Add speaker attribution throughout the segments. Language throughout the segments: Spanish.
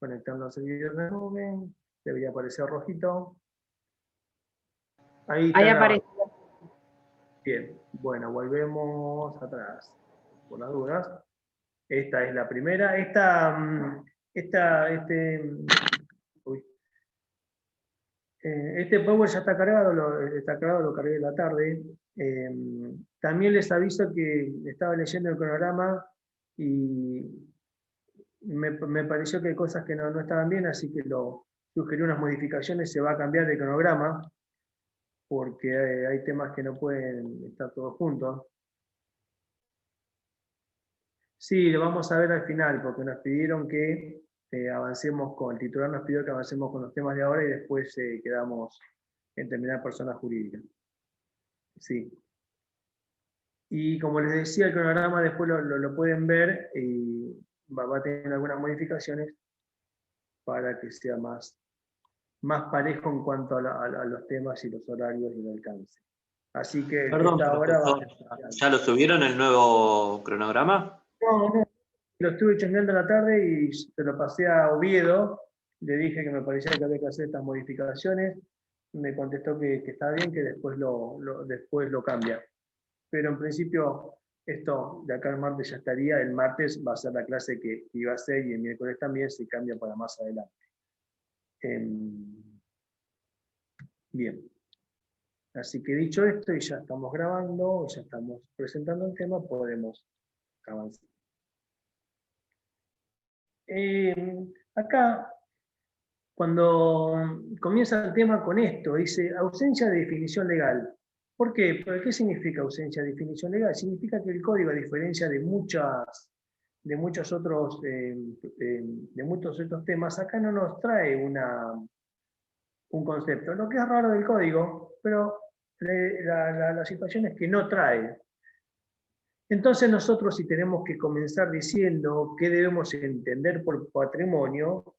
Speaker 1: conectando al servidor de nube, debería aparecer rojito. Ahí
Speaker 2: aparece.
Speaker 1: Bien, bueno, volvemos atrás, por las dudas. Esta es la primera. Este Power ya está cargado, lo cargué en la tarde. También les aviso que estaba leyendo el cronograma y me pareció que hay cosas que no estaban bien, así que sugerí unas modificaciones, se va a cambiar de cronograma, porque hay temas que no pueden estar todos juntos. Sí, lo vamos a ver al final, porque nos pidieron que avancemos el titular nos pidió que avancemos con los temas de ahora y después quedamos en terminar personas jurídicas. Sí. Y como les decía, el cronograma después lo pueden ver y va a tener algunas modificaciones para que sea más parejo en cuanto a los temas y los horarios y el alcance. Así que
Speaker 3: Perdón,
Speaker 1: esta hora
Speaker 3: ¿ya lo subieron el nuevo cronograma?
Speaker 1: No, lo estuve chusmeando en la tarde y se lo pasé a Oviedo, le dije que me parecía que había que hacer estas modificaciones, me contestó que está bien, que después después lo cambia. Pero en principio esto de acá el martes ya estaría, el martes va a ser la clase que iba a ser y el miércoles también se cambia para más adelante. Bien. Así que dicho esto, y ya estamos grabando, ya estamos presentando el tema, podemos avanzar. Acá, cuando comienza el tema con esto, dice ausencia de definición legal. ¿Por qué? ¿Pero qué significa ausencia de definición legal? Significa que el código, a diferencia de muchos otros temas, acá no nos trae un concepto. Lo que es raro del código, pero la situación es que no trae. Entonces nosotros, si tenemos que comenzar diciendo qué debemos entender por patrimonio,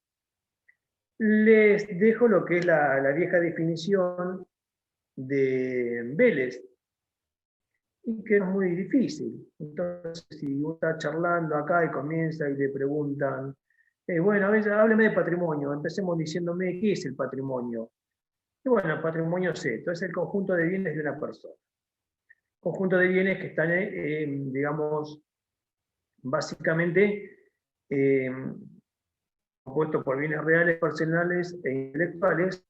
Speaker 1: les dejo lo que es la vieja definición de Vélez, y que es muy difícil. Entonces, si uno está charlando acá y comienza y le preguntan, bueno, a veces hábleme de patrimonio, empecemos diciéndome qué es el patrimonio. Y bueno, el patrimonio es esto, es el conjunto de bienes de una persona. Conjunto de bienes que están, digamos, básicamente compuesto por bienes reales, personales e intelectuales,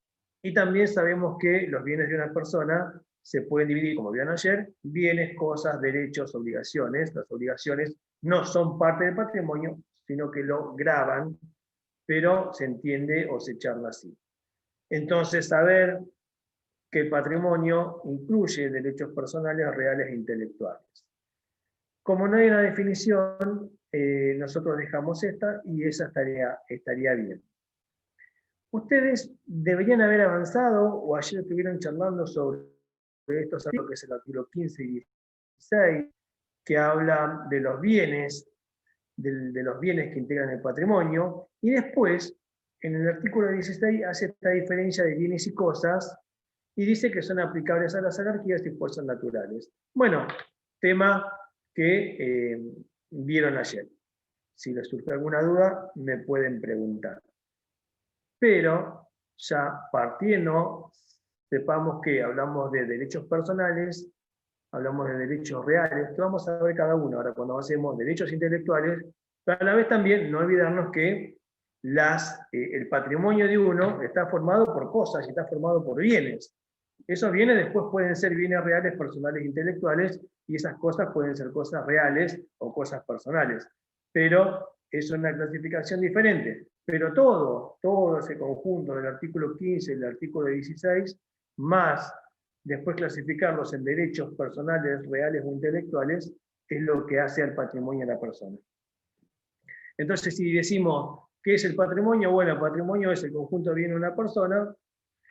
Speaker 1: y también sabemos que los bienes de una persona se pueden dividir, como vieron ayer, bienes, cosas, derechos, obligaciones. Las obligaciones no son parte del patrimonio, sino que lo graban, pero se entiende o se charla así. Entonces, saber que el patrimonio incluye derechos personales, reales e intelectuales. Como no hay una definición, nosotros dejamos esta y esa estaría bien. Ustedes deberían haber avanzado, o ayer estuvieron charlando sobre estos artículos, que es el artículo 15 y 16, que habla de los bienes, de los bienes que integran el patrimonio, y después, en el artículo 16, hace esta diferencia de bienes y cosas, y dice que son aplicables a las anarquías y fuerzas naturales. Bueno, tema que vieron ayer. Si les surge alguna duda, me pueden preguntar. Pero ya partiendo, sepamos que hablamos de derechos personales, hablamos de derechos reales, que vamos a ver cada uno ahora cuando hacemos derechos intelectuales, pero a la vez también no olvidarnos que el patrimonio de uno está formado por cosas y está formado por bienes. Esos bienes después pueden ser bienes reales, personales, intelectuales, y esas cosas pueden ser cosas reales o cosas personales. Pero es una clasificación diferente. Pero todo ese conjunto del artículo 15 y el artículo 16, más después clasificarlos en derechos personales, reales o intelectuales, es lo que hace al patrimonio de la persona. Entonces, si decimos, ¿qué es el patrimonio? Bueno, el patrimonio es el conjunto de bienes de una persona,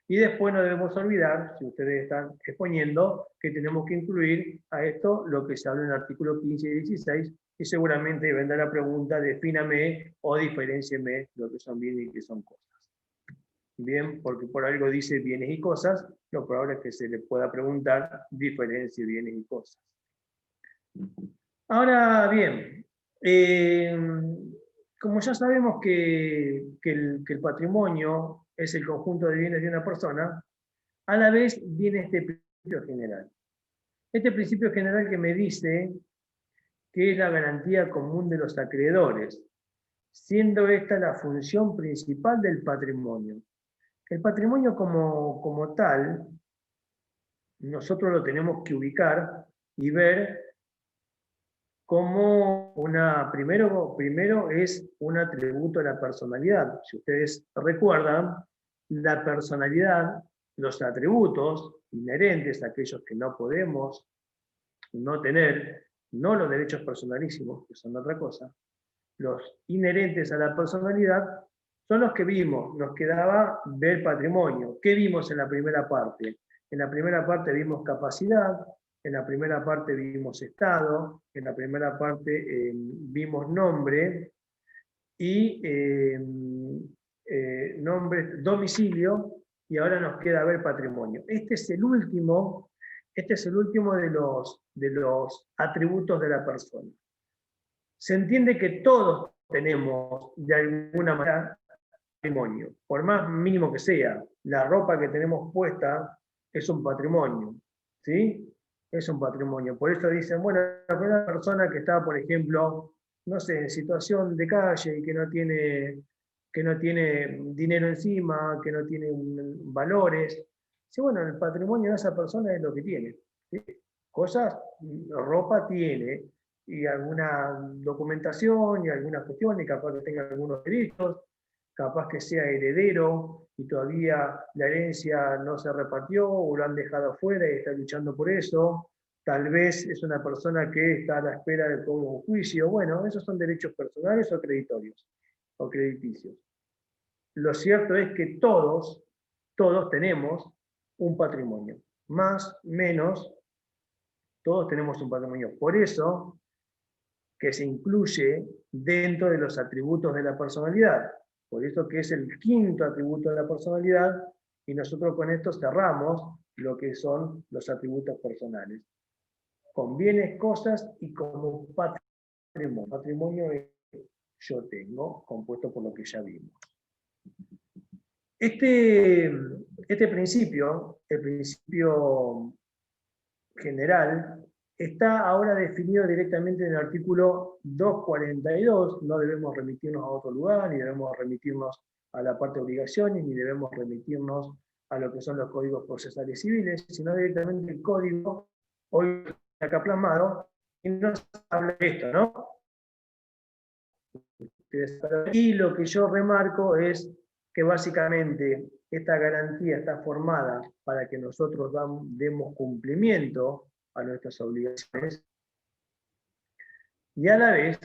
Speaker 1: y después no debemos olvidar, si ustedes están exponiendo, que tenemos que incluir a esto lo que se habla en el artículo 15 y 16, y seguramente vendrá la pregunta, defíname o diferéncieme lo que son bienes y qué son cosas. Bien, porque por algo dice bienes y cosas, lo probable es que se le pueda preguntar diferencia bienes y cosas. Ahora bien, como ya sabemos que el patrimonio es el conjunto de bienes de una persona, a la vez viene este principio general. Este principio general que me dice que es la garantía común de los acreedores, siendo esta la función principal del patrimonio. El patrimonio como tal, nosotros lo tenemos que ubicar y ver como primero es un atributo de la personalidad. Si ustedes recuerdan, la personalidad, los atributos inherentes, aquellos que no podemos no tener, no los derechos personalísimos, que son otra cosa, los inherentes a la personalidad, son los que vimos, nos quedaba ver patrimonio. ¿Qué vimos en la primera parte? En la primera parte vimos capacidad, en la primera parte vimos estado, en la primera parte vimos nombre y domicilio, y ahora nos queda ver patrimonio. Este es el último de los atributos de la persona. Se entiende que todos tenemos de alguna manera patrimonio, por más mínimo que sea. La ropa que tenemos puesta es un patrimonio, ¿sí? Es un patrimonio. Por eso dicen, bueno, una persona que está, por ejemplo, no sé, en situación de calle y que no tiene dinero encima, que no tiene valores. Sí, bueno, el patrimonio de esa persona es lo que tiene. ¿Sí? Cosas, ropa tiene, y alguna documentación y algunas cuestiones, capaz que tenga algunos derechos, capaz que sea heredero y todavía la herencia no se repartió o lo han dejado afuera y está luchando por eso. Tal vez es una persona que está a la espera de todo un juicio. Bueno, esos son derechos personales o creditorios o crediticios. Lo cierto es que todos tenemos un patrimonio. Más, menos, todos tenemos un patrimonio. Por eso que se incluye dentro de los atributos de la personalidad. Por eso que es el quinto atributo de la personalidad, y nosotros con esto cerramos lo que son los atributos personales. Con bienes, cosas y como patrimonio. Patrimonio es yo tengo, compuesto por lo que ya vimos. Este principio, el principio general, está ahora definido directamente en el artículo 242, no debemos remitirnos a otro lugar, ni debemos remitirnos a la parte de obligaciones, ni debemos remitirnos a lo que son los códigos procesales civiles, sino directamente el código, hoy acá plasmado, y nos habla de esto, ¿no? Y lo que yo remarco es que básicamente esta garantía está formada para que nosotros demos cumplimiento a nuestras obligaciones, y a la vez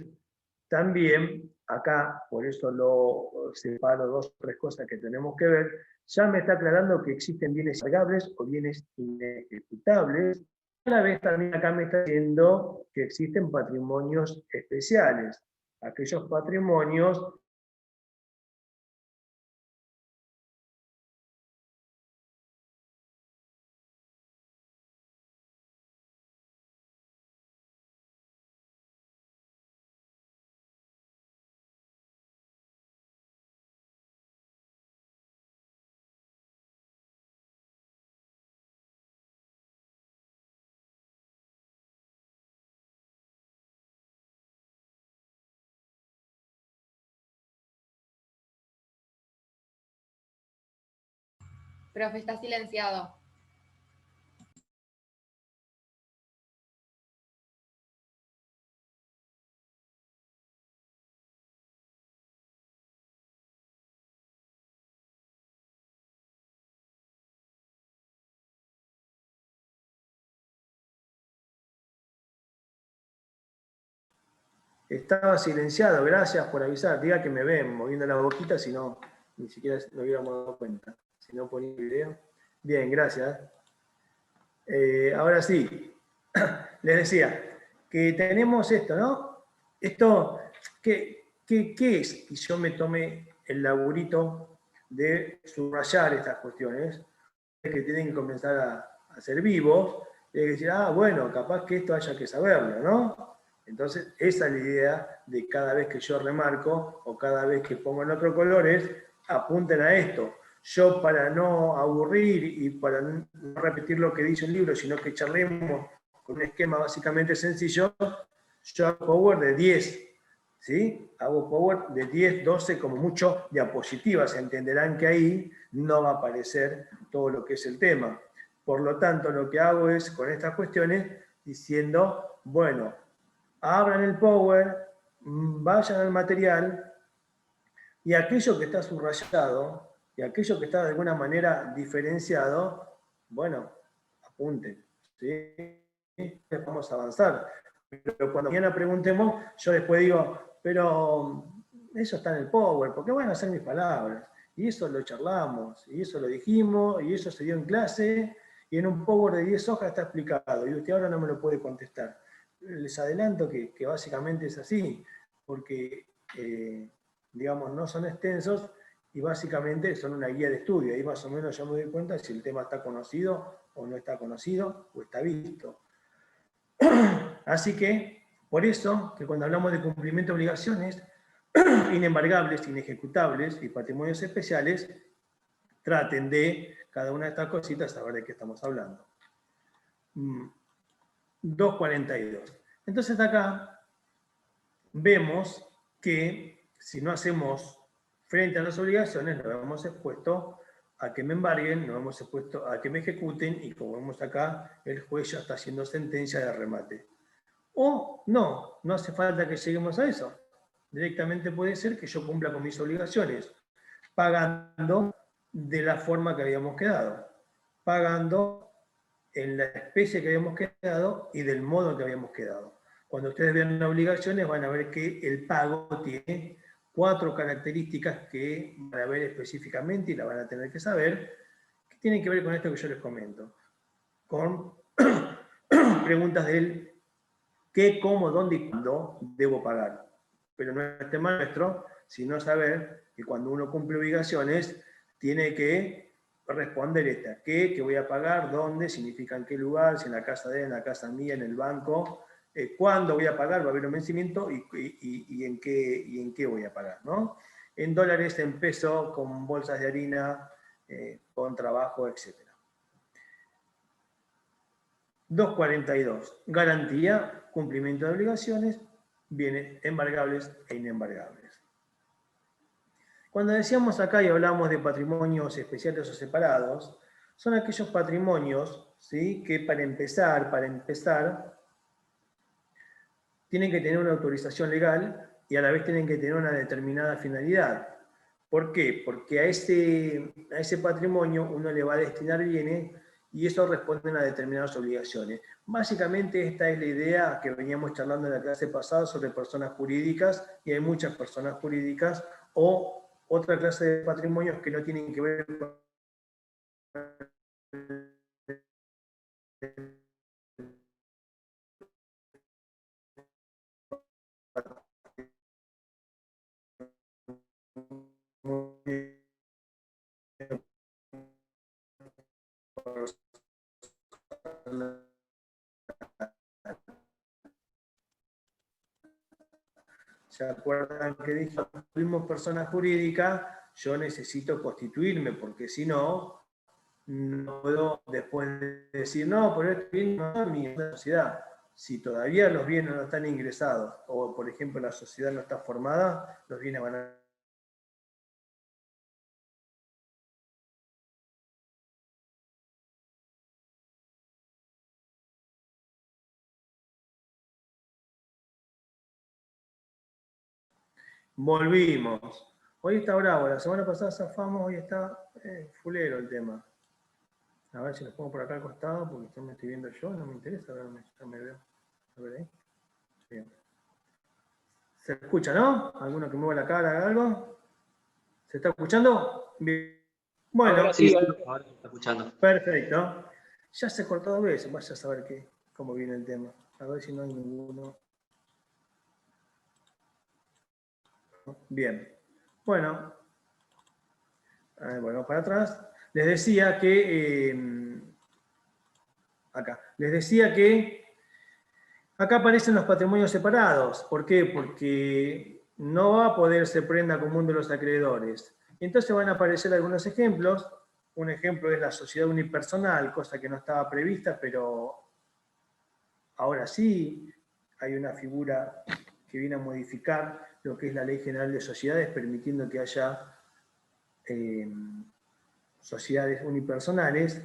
Speaker 1: también, acá, por eso lo separo dos o tres cosas que tenemos que ver, ya me está aclarando que existen bienes cargables o bienes inejecutables, a la vez también acá me está diciendo que existen patrimonios especiales, aquellos patrimonios
Speaker 2: Profe, está silenciado.
Speaker 1: estaba silenciado, gracias por avisar. Diga que me ven moviendo la boquita, si no, ni siquiera lo hubiéramos dado cuenta. Si no ponía video. Bien, gracias. Ahora sí, les decía que tenemos esto, ¿no? Esto, ¿qué es? Y yo me tomé el laburito de subrayar estas cuestiones, que tienen que comenzar a ser vivos, y decir, bueno, capaz que esto haya que saberlo, ¿no? Entonces, esa es la idea de cada vez que yo remarco o cada vez que pongo en otro color es apunten a esto. Yo, para no aburrir y para no repetir lo que dice un libro, sino que charlemos con un esquema básicamente sencillo, yo hago power de 10, ¿sí? Hago power de 10, 12, como mucho diapositivas. Entenderán que ahí no va a aparecer todo lo que es el tema. Por lo tanto, lo que hago es, con estas cuestiones, diciendo, bueno, abran el power, vayan al material, y aquello que está subrayado, y aquello que está de alguna manera diferenciado, bueno, apunten, ¿sí? Vamos a avanzar. Pero cuando mañana preguntemos, yo después digo, pero eso está en el power, porque van a ser mis palabras. Y eso lo charlamos, y eso lo dijimos, y eso se dio en clase, y en un power de 10 hojas está explicado, y usted ahora no me lo puede contestar. Les adelanto que básicamente es así, porque, digamos, no son extensos, y básicamente son una guía de estudio. Ahí más o menos yo me doy cuenta si el tema está conocido, o no está conocido, o está visto. Así que, por eso, que cuando hablamos de cumplimiento de obligaciones, inembargables, inejecutables y patrimonios especiales, traten de, cada una de estas cositas, saber de qué estamos hablando. 242. Entonces acá vemos que si no hacemos frente a las obligaciones, nos hemos expuesto a que me embarguen, nos hemos expuesto a que me ejecuten, y como vemos acá, el juez ya está haciendo sentencia de remate. O no hace falta que lleguemos a eso. Directamente puede ser que yo cumpla con mis obligaciones, pagando de la forma que habíamos quedado, pagando en la especie que habíamos quedado y del modo que habíamos quedado. Cuando ustedes vean las obligaciones van a ver que el pago tiene 4 características que van a ver específicamente y la van a tener que saber, que tienen que ver con esto que yo les comento, con preguntas del qué, cómo, dónde y cuándo debo pagar. Pero no es tema nuestro, sino saber que cuando uno cumple obligaciones, tiene que responder esta. ¿Qué voy a pagar? ¿Dónde? ¿Significa en qué lugar? Si en la casa de él, en la casa mía, en el banco. ¿Cuándo voy a pagar? ¿Va a haber un vencimiento? ¿Y en qué voy a pagar? ¿No? En dólares, en peso, con bolsas de harina, con trabajo, etc. 242. Garantía, cumplimiento de obligaciones, bienes embargables e inembargables. Cuando decíamos acá y hablamos de patrimonios especiales o separados, son aquellos patrimonios, ¿sí?, que para empezar, tienen que tener una autorización legal y a la vez tienen que tener una determinada finalidad. ¿Por qué? Porque a ese patrimonio uno le va a destinar bienes y eso responde a determinadas obligaciones. Básicamente esta es la idea que veníamos charlando en la clase pasada sobre personas jurídicas, y hay muchas personas jurídicas o otra clase de patrimonios que no tienen que ver con ¿Se acuerdan que dije, fuimos personas jurídicas? Yo necesito constituirme, porque si no, no puedo después decir, no, pero esto bien no es mi sociedad. Si todavía los bienes no están ingresados, o por ejemplo la sociedad no está formada, los bienes van a... Volvimos. Hoy está bravo, la semana pasada zafamos, hoy está fulero el tema. A ver si los pongo por acá al costado, porque ya me estoy viendo yo, no me interesa verme, ya me veo. A ver ahí. Bien. ¿Se escucha, no? ¿Alguno que mueva la cara, haga algo? ¿Se está escuchando? Bien. Bueno,
Speaker 3: ahora sí, ahora se está escuchando.
Speaker 1: Perfecto. Ya se cortó 2 veces, vaya a saber cómo viene el tema. A ver si no hay ninguno. Bien. Bueno, bueno, para atrás. Les decía que, acá, les decía que Acá aparecen los patrimonios separados. ¿Por qué? Porque no va a poder ser prenda común de los acreedores. Entonces van a aparecer algunos ejemplos. Un ejemplo es la sociedad unipersonal, cosa que no estaba prevista, pero ahora sí hay una figura que viene a modificar lo que es la Ley General de Sociedades, permitiendo que haya sociedades unipersonales,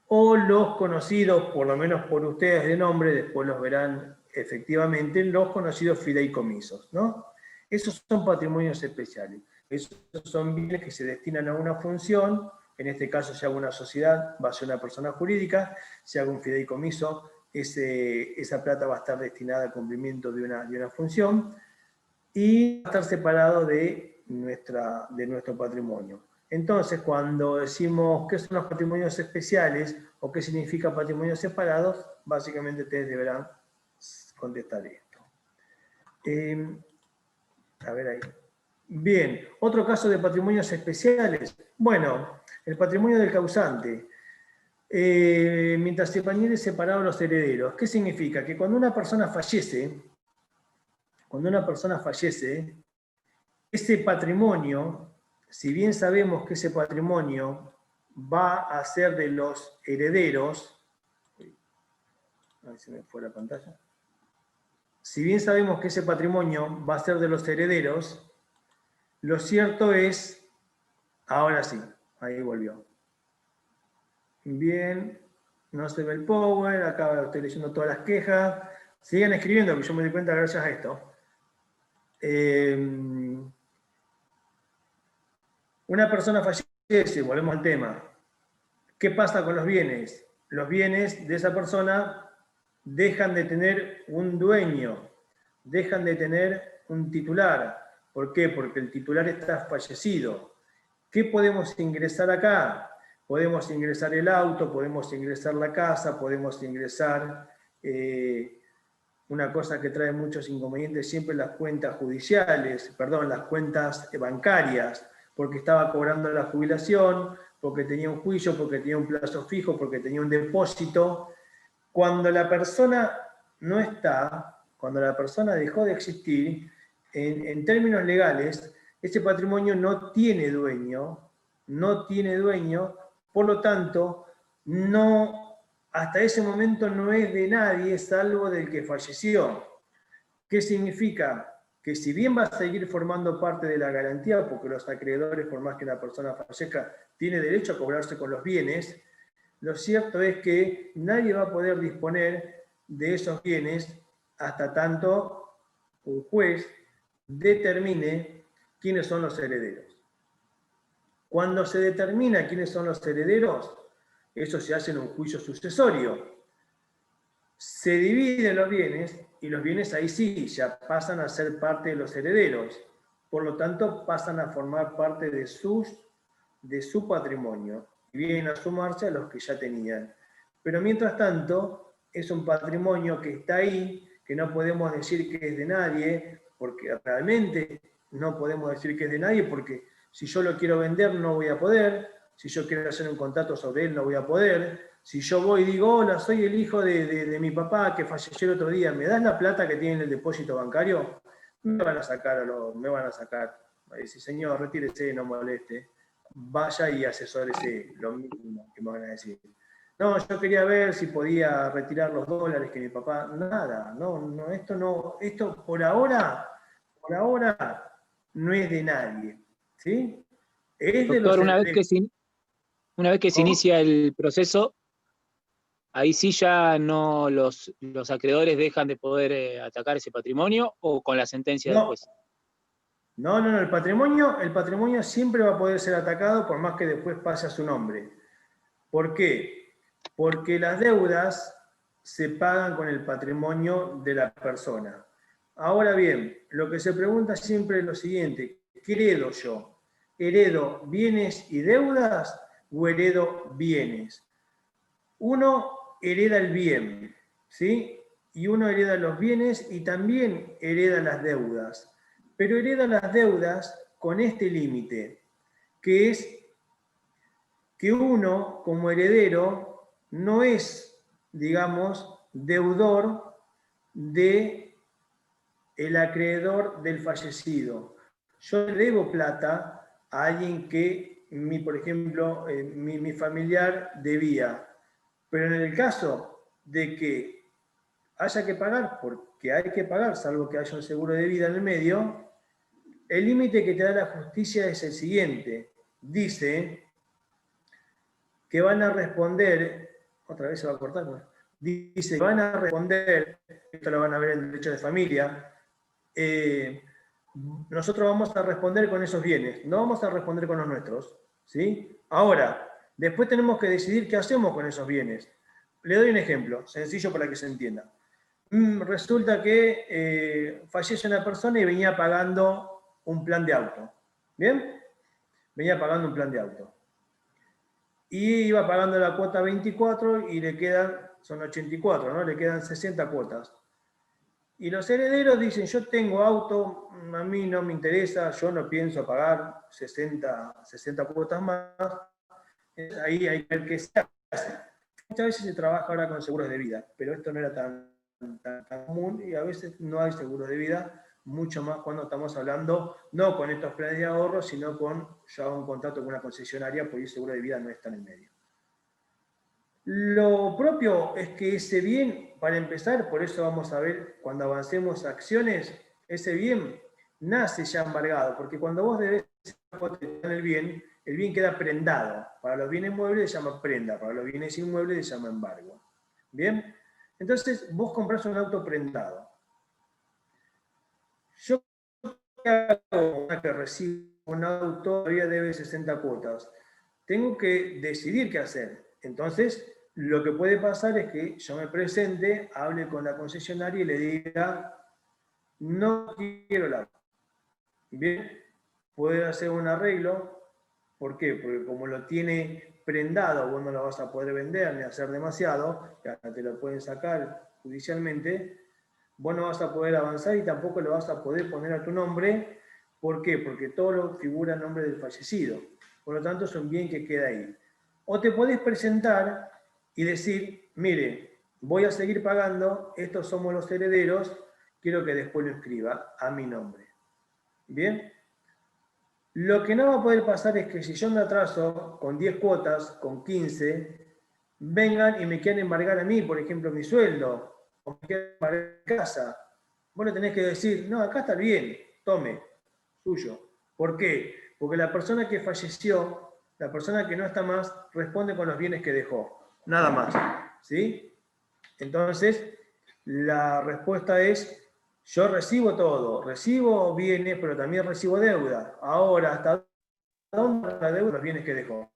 Speaker 1: o los conocidos, por lo menos por ustedes de nombre, después los verán efectivamente, los conocidos fideicomisos, ¿no? Esos son patrimonios especiales. Esos son bienes que se destinan a una función, en este caso si hago una sociedad va a ser una persona jurídica, si hago un fideicomiso, esa plata va a estar destinada al cumplimiento de una función, y va a estar separado de nuestro patrimonio. Entonces, cuando decimos qué son los patrimonios especiales o qué significa patrimonios separados, básicamente ustedes deberán contestar esto. A ver ahí. Bien, otro caso de patrimonios especiales. Bueno, el patrimonio del causante. Mientras se permanecen separados los herederos. ¿Qué significa? Que cuando una persona fallece, ese patrimonio, si bien sabemos que ese patrimonio va a ser de los herederos, ahí se me fue la pantalla, si bien sabemos que ese patrimonio va a ser de los herederos, lo cierto es, ahora sí, ahí volvió. Bien, no se ve el power, acá estoy leyendo todas las quejas, sigan escribiendo, que yo me di cuenta gracias a esto. Una persona fallece, volvemos al tema. ¿Qué pasa con los bienes? Los bienes de esa persona dejan de tener un dueño, dejan de tener un titular. ¿Por qué? Porque el titular está fallecido. ¿Qué podemos ingresar acá? Podemos ingresar el auto, podemos ingresar la casa, podemos ingresar una cosa que trae muchos inconvenientes siempre, las cuentas judiciales, perdón, las cuentas bancarias, porque estaba cobrando la jubilación, porque tenía un juicio, porque tenía un plazo fijo, porque tenía un depósito. Cuando la persona no está, cuando la persona dejó de existir, en términos legales, ese patrimonio no tiene dueño, por lo tanto, hasta ese momento no es de nadie salvo del que falleció. ¿Qué significa? Que si bien va a seguir formando parte de la garantía, porque los acreedores, por más que una persona fallezca, tiene derecho a cobrarse con los bienes, lo cierto es que nadie va a poder disponer de esos bienes hasta tanto un juez determine quiénes son los herederos. Cuando se determina quiénes son los herederos, eso se hace en un juicio sucesorio. Se dividen los bienes y los bienes ahí sí ya pasan a ser parte de los herederos. Por lo tanto, pasan a formar parte de su patrimonio y vienen a sumarse a los que ya tenían. Pero mientras tanto, es un patrimonio que está ahí, que no podemos decir que es de nadie, porque realmente no podemos decir que es de nadie, porque si yo lo quiero vender no voy a poder, si yo quiero hacer un contrato sobre él no voy a poder, si yo voy y digo, hola, soy el hijo de mi papá que falleció el otro día, ¿me das la plata que tiene en el depósito bancario? Me van a sacar, me van a sacar. Va a decir, señor, retírese, no moleste. Vaya y asesórese, lo mismo que me van a decir. No, yo quería ver si podía retirar los dólares que mi papá... Nada, esto por ahora no es de nadie. ¿Sí? Es de los...
Speaker 4: Doctor, una vez que se inicia el proceso, ahí sí ya no los acreedores dejan de poder atacar ese patrimonio, o con la sentencia del juez.
Speaker 1: No, el patrimonio siempre va a poder ser atacado por más que después pase a su nombre. ¿Por qué? Porque las deudas se pagan con el patrimonio de la persona. Ahora bien, lo que se pregunta siempre es lo siguiente: ¿qué heredo yo? ¿Heredo bienes y deudas o heredo bienes? Uno hereda el bien, ¿sí? Y uno hereda los bienes y también hereda las deudas. Pero hereda las deudas con este límite, que es que uno, como heredero, no es, digamos, deudor de el acreedor del fallecido. Yo le debo plata a alguien que, por ejemplo, mi familiar debía, pero en el caso de que haya que pagar, porque hay que pagar, salvo que haya un seguro de vida en el medio, el límite que te da la justicia es el siguiente. Dice que van a responder, otra vez se va a cortar, ¿no? Dice que van a responder, esto lo van a ver en derecho de familia, nosotros vamos a responder con esos bienes, no vamos a responder con los nuestros, ¿sí? Ahora, después tenemos que decidir qué hacemos con esos bienes. Le doy un ejemplo, sencillo para que se entienda. Resulta que fallece una persona y venía pagando un plan de auto, ¿bien? Venía pagando un plan de auto. Y iba pagando la cuota 24 y le quedan, son 84, ¿no? Le quedan 60 cuotas. Y los herederos dicen, yo tengo auto, a mí no me interesa, yo no pienso pagar 60 cuotas más. Ahí hay que ver qué se hace. Muchas veces se trabaja ahora con seguros de vida, pero esto no era tan común y a veces no hay seguros de vida, mucho más cuando estamos hablando, no con estos planes de ahorro, sino con ya un contrato con una concesionaria, pues el seguro de vida no está en el medio. Lo propio es que ese bien, para empezar, por eso vamos a ver cuando avancemos acciones, ese bien nace ya embargado, porque cuando vos debes el bien queda prendado. Para los bienes muebles se llama prenda, para los bienes inmuebles se llama embargo. ¿Bien? Entonces, vos comprás un auto prendado. Yo que recibo un auto todavía debe 60 cuotas. Tengo que decidir qué hacer. Entonces, lo que puede pasar es que yo me presente, hable con la concesionaria y le diga, no quiero el auto. Bien, puede hacer un arreglo. ¿Por qué? Porque como lo tiene prendado, vos no lo vas a poder vender ni hacer demasiado, ya te lo pueden sacar judicialmente, vos no vas a poder avanzar y tampoco lo vas a poder poner a tu nombre. ¿Por qué? Porque todo lo figura a nombre del fallecido. Por lo tanto, es un bien que queda ahí. O te podés presentar y decir, mire, voy a seguir pagando, estos somos los herederos, quiero que después lo escriba a mi nombre. ¿Bien? Lo que no va a poder pasar es que si yo me atraso con 10 cuotas, con 15, vengan y me quieran embargar a mí, por ejemplo, mi sueldo, o me quieran embargar mi casa. Vos le tenés que decir, no, acá está bien, tome, suyo. ¿Por qué? Porque la persona que falleció, la persona que no está más, responde con los bienes que dejó. Nada más. ¿Sí? Entonces, la respuesta es, yo recibo todo, recibo bienes, pero también recibo deuda. Ahora, ¿hasta dónde la deuda? Los bienes que dejó.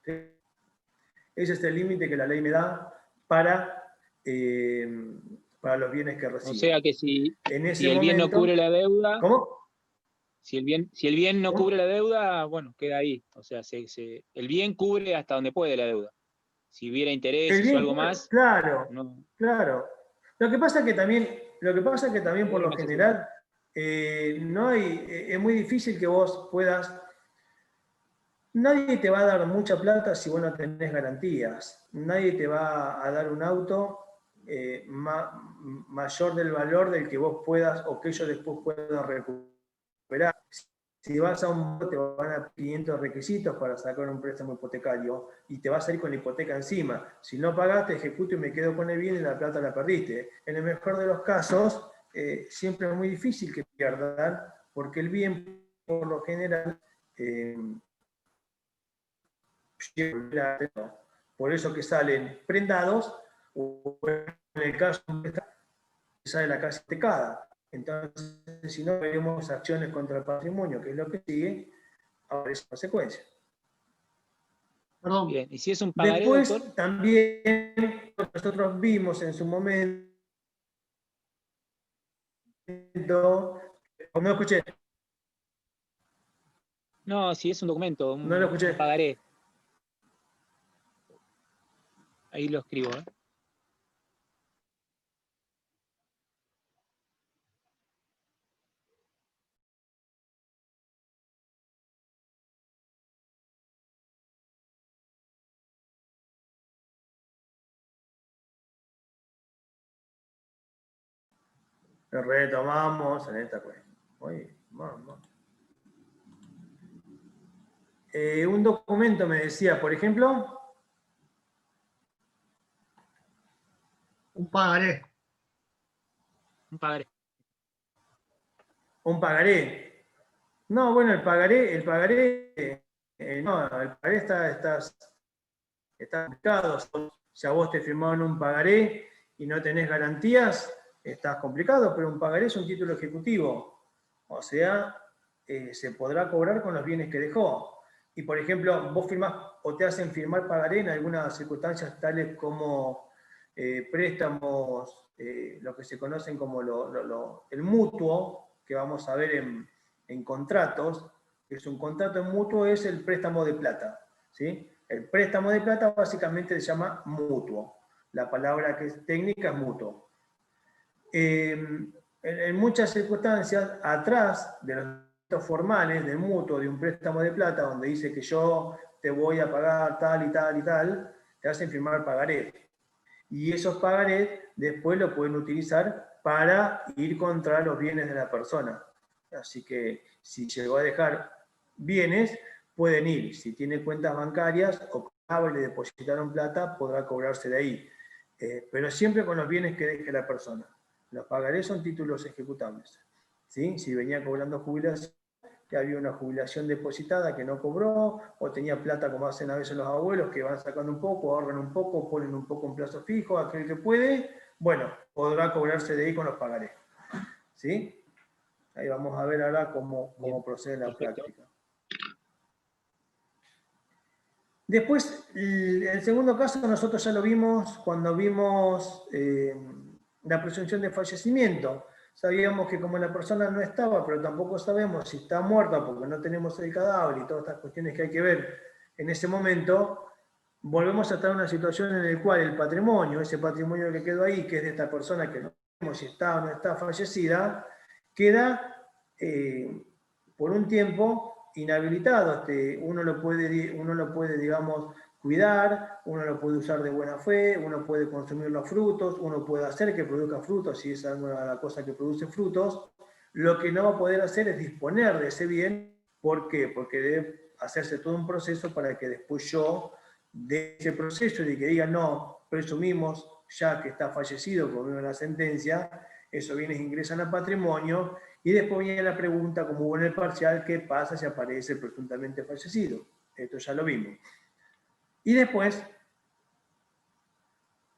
Speaker 1: ¿Sí? Ese es el límite que la ley me da para los bienes que recibo.
Speaker 4: O sea que si
Speaker 1: En ese
Speaker 4: el bien no
Speaker 1: momento,
Speaker 4: cubre la deuda,
Speaker 1: ¿cómo?
Speaker 4: si el bien no
Speaker 1: ¿Cómo?
Speaker 4: cubre la deuda, bueno, queda ahí. O sea, el bien cubre hasta donde puede la deuda. Si hubiera
Speaker 1: El
Speaker 4: intereses o
Speaker 1: bien,
Speaker 4: algo más,
Speaker 1: claro,
Speaker 4: no
Speaker 1: claro. Lo que pasa es que también por lo
Speaker 4: no hace sentido.
Speaker 1: general, no hay, es muy difícil que vos puedas. Nadie te va a dar mucha plata si vos no tenés garantías. Nadie te va a dar un auto mayor del valor del que vos puedas o que ellos después puedan recuperar. Si vas a un banco te van a 500 requisitos para sacar un préstamo hipotecario y te vas a salir con la hipoteca encima. Si no pagaste, ejecuto y me quedo con el bien y la plata la perdiste. En el mejor de los casos, siempre es muy difícil que pierdan porque el bien, por lo general, por eso que salen prendados, o en el caso de sale la casa hipotecada. Entonces, si no veremos acciones contra el patrimonio, que es lo que sigue, aparece consecuencia. Perdón.
Speaker 4: Bien, ¿y si es un pagaré, doctor?
Speaker 1: Después, también, nosotros vimos en su momento, no escuché,
Speaker 4: No, si es un documento,
Speaker 1: no lo
Speaker 4: un
Speaker 1: escuché.
Speaker 4: pagaré. Ahí lo escribo, ¿eh?
Speaker 1: Retomamos en esta cuestión. Un documento me decía, por ejemplo.
Speaker 5: Un pagaré.
Speaker 4: Un pagaré.
Speaker 1: Un pagaré. No, bueno, el pagaré no, el pagaré está complicado. Si a vos te firmaron un pagaré y no tenés garantías, estás complicado, pero un pagaré es un título ejecutivo. O sea, se podrá cobrar con los bienes que dejó. Y por ejemplo, vos firmás o te hacen firmar pagaré en algunas circunstancias tales como préstamos, lo que se conocen como el mutuo, que vamos a ver en contratos, que es un contrato en mutuo, es el préstamo de plata, ¿sí? El préstamo de plata básicamente se llama mutuo. La palabra que es técnica es mutuo. En muchas circunstancias, atrás de los datos formales del mutuo, de un préstamo de plata, donde dice que yo te voy a pagar tal y tal y tal, te hacen firmar pagaré. Y esos pagarés después lo pueden utilizar para ir contra los bienes de la persona. Así que si llegó a dejar bienes, pueden ir. Si tiene cuentas bancarias o le depositaron plata, podrá cobrarse de ahí. Pero siempre con los bienes que deje la persona. Los pagarés son títulos ejecutables. ¿Sí? Si venía cobrando jubilación, que había una jubilación depositada que no cobró, o tenía plata como hacen a veces los abuelos, que van sacando un poco, ahorran un poco, ponen un poco en plazo fijo, aquel que puede, bueno, podrá cobrarse de ahí con los pagarés. ¿Sí? Ahí vamos a ver ahora cómo procede la
Speaker 4: Perfecto.
Speaker 1: práctica. Después, el segundo caso nosotros ya lo vimos cuando vimos la presunción de fallecimiento. Sabíamos que como la persona no estaba, pero tampoco sabemos si está muerta porque no tenemos el cadáver y todas estas cuestiones que hay que ver en ese momento, volvemos a estar en una situación en la cual el patrimonio, ese patrimonio que quedó ahí, que es de esta persona que no sabemos si está o no está fallecida, queda por un tiempo inhabilitado. Uno lo puede, digamos, cuidar, uno lo puede usar de buena fe, uno puede consumir los frutos, uno puede hacer que produzca frutos si es alguna cosa que produce frutos. Lo que no va a poder hacer es disponer de ese bien. ¿Por qué? Porque debe hacerse todo un proceso para que después yo, de ese proceso y de que digan, no, presumimos ya que está fallecido por una sentencia, esos bienes ingresan a patrimonio. Y después viene la pregunta, como hubo en el parcial, ¿qué pasa si aparece presuntamente fallecido? Esto ya lo vimos. Y después,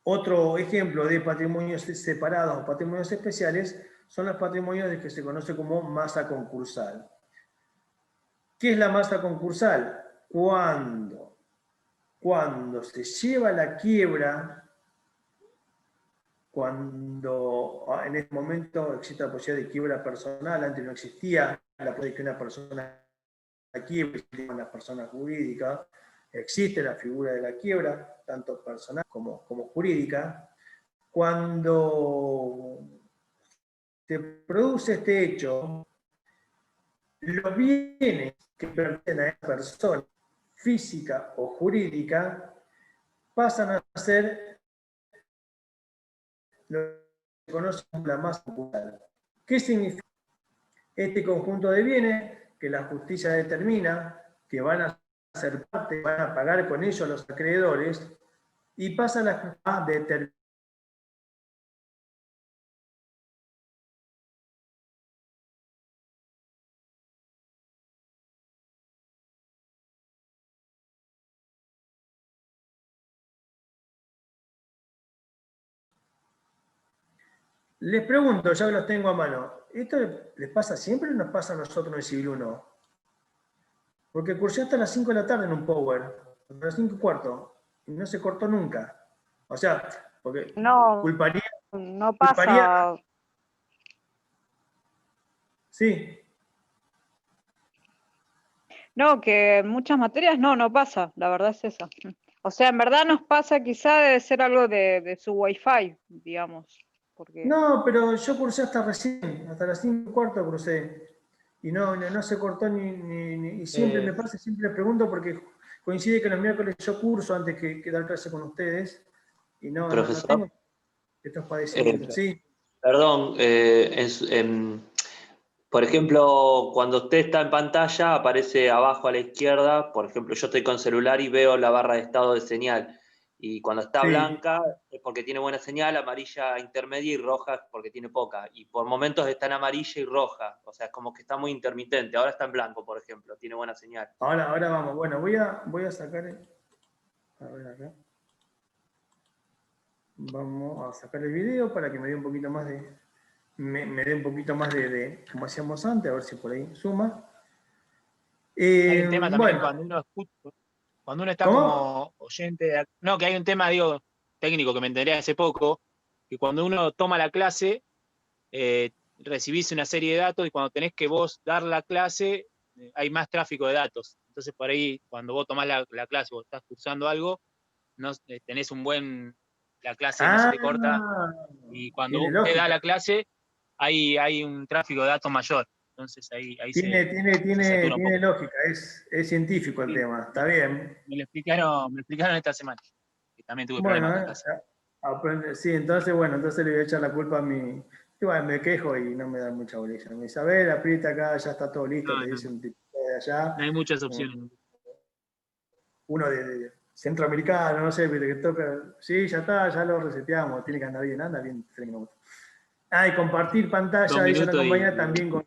Speaker 1: otro ejemplo de patrimonios separados o patrimonios especiales son los patrimonios que se conoce como masa concursal. ¿Qué es la masa concursal? Cuando se lleva la quiebra, cuando en este momento existe la posibilidad de quiebra personal, antes no existía la posibilidad de que una persona quiebre, una persona jurídica, existe la figura de la quiebra, tanto personal como jurídica. Cuando se produce este hecho, los bienes que pertenecen a esa persona, física o jurídica, pasan a ser lo que se conoce como la masa concursal. ¿Qué significa? Este conjunto de bienes que la justicia determina que van a ser parte, van a pagar con ellos los acreedores, y pasan a determinar. Les pregunto, ya que los tengo a mano, ¿esto les pasa siempre o nos pasa a nosotros en el Civil 1? Porque cursé hasta las 5 de la tarde en un Power, hasta las 5:15, y no se cortó nunca. O sea, porque
Speaker 6: No,
Speaker 1: culparía.
Speaker 6: no pasa.
Speaker 1: Sí.
Speaker 6: No, que en muchas materias no pasa, la verdad es esa. O sea, en verdad nos pasa, quizá debe ser algo de su Wi-Fi, digamos. Porque...
Speaker 1: No, pero yo cursé hasta recién, hasta las 5:15 cursé. Y no se cortó y siempre me pasa, siempre le pregunto porque coincide que los miércoles yo curso antes que dar clase con ustedes y no tengo estos padecimientos. Sí.
Speaker 3: Perdón, por ejemplo, cuando usted está en pantalla, aparece abajo a la izquierda, por ejemplo, yo estoy con celular y veo la barra de estado de señal. Y cuando está
Speaker 1: Sí.
Speaker 3: blanca es porque tiene buena señal, amarilla intermedia y roja es porque tiene poca. Y por momentos está en amarilla y roja, o sea, es como que está muy intermitente. Ahora está en blanco, por ejemplo, tiene buena señal.
Speaker 1: Ahora vamos. Bueno, voy a sacar. A ver acá. Vamos a sacar el video para que me dé un poquito más de. Me dé un poquito más de como hacíamos antes, a ver si por ahí suma.
Speaker 4: Hay un tema también
Speaker 1: Bueno,
Speaker 4: cuando uno escucha, cuando uno está
Speaker 1: ¿cómo?
Speaker 4: como oyente, no, que hay un tema, digo, técnico que me enteré hace poco, que cuando uno toma la clase, recibís una serie de datos y cuando tenés que vos dar la clase, hay más tráfico de datos. Entonces por ahí, cuando vos tomás la clase o estás cursando algo, no, tenés la clase no se
Speaker 1: Ah,
Speaker 4: te corta, y cuando
Speaker 1: tiene
Speaker 4: usted da
Speaker 1: lógica.
Speaker 4: la clase, hay un tráfico de datos mayor. Entonces ahí se satura un
Speaker 1: Tiene
Speaker 4: poco.
Speaker 1: lógica, es científico el
Speaker 4: Sí,
Speaker 1: tema, está bien.
Speaker 4: me explicaron esta semana, que también tuve problemas
Speaker 1: Bueno,
Speaker 4: con casa.
Speaker 1: sí, entonces, bueno, entonces le voy a echar la culpa a mi. Y bueno, me quejo y no me da mucha bolilla. Me dice, a ver, aprieta acá, ya está todo listo,
Speaker 4: No,
Speaker 1: te
Speaker 4: no,
Speaker 1: dice un tipo de allá,
Speaker 4: no hay muchas opciones.
Speaker 1: uno de centroamericano, no sé, pero que toca, sí, ya está, ya lo reseteamos, tiene que andar bien, anda bien, 3 minutos. Ah, y compartir
Speaker 4: 2
Speaker 1: pantalla, dice una
Speaker 4: minutos
Speaker 1: compañera,
Speaker 4: y
Speaker 1: también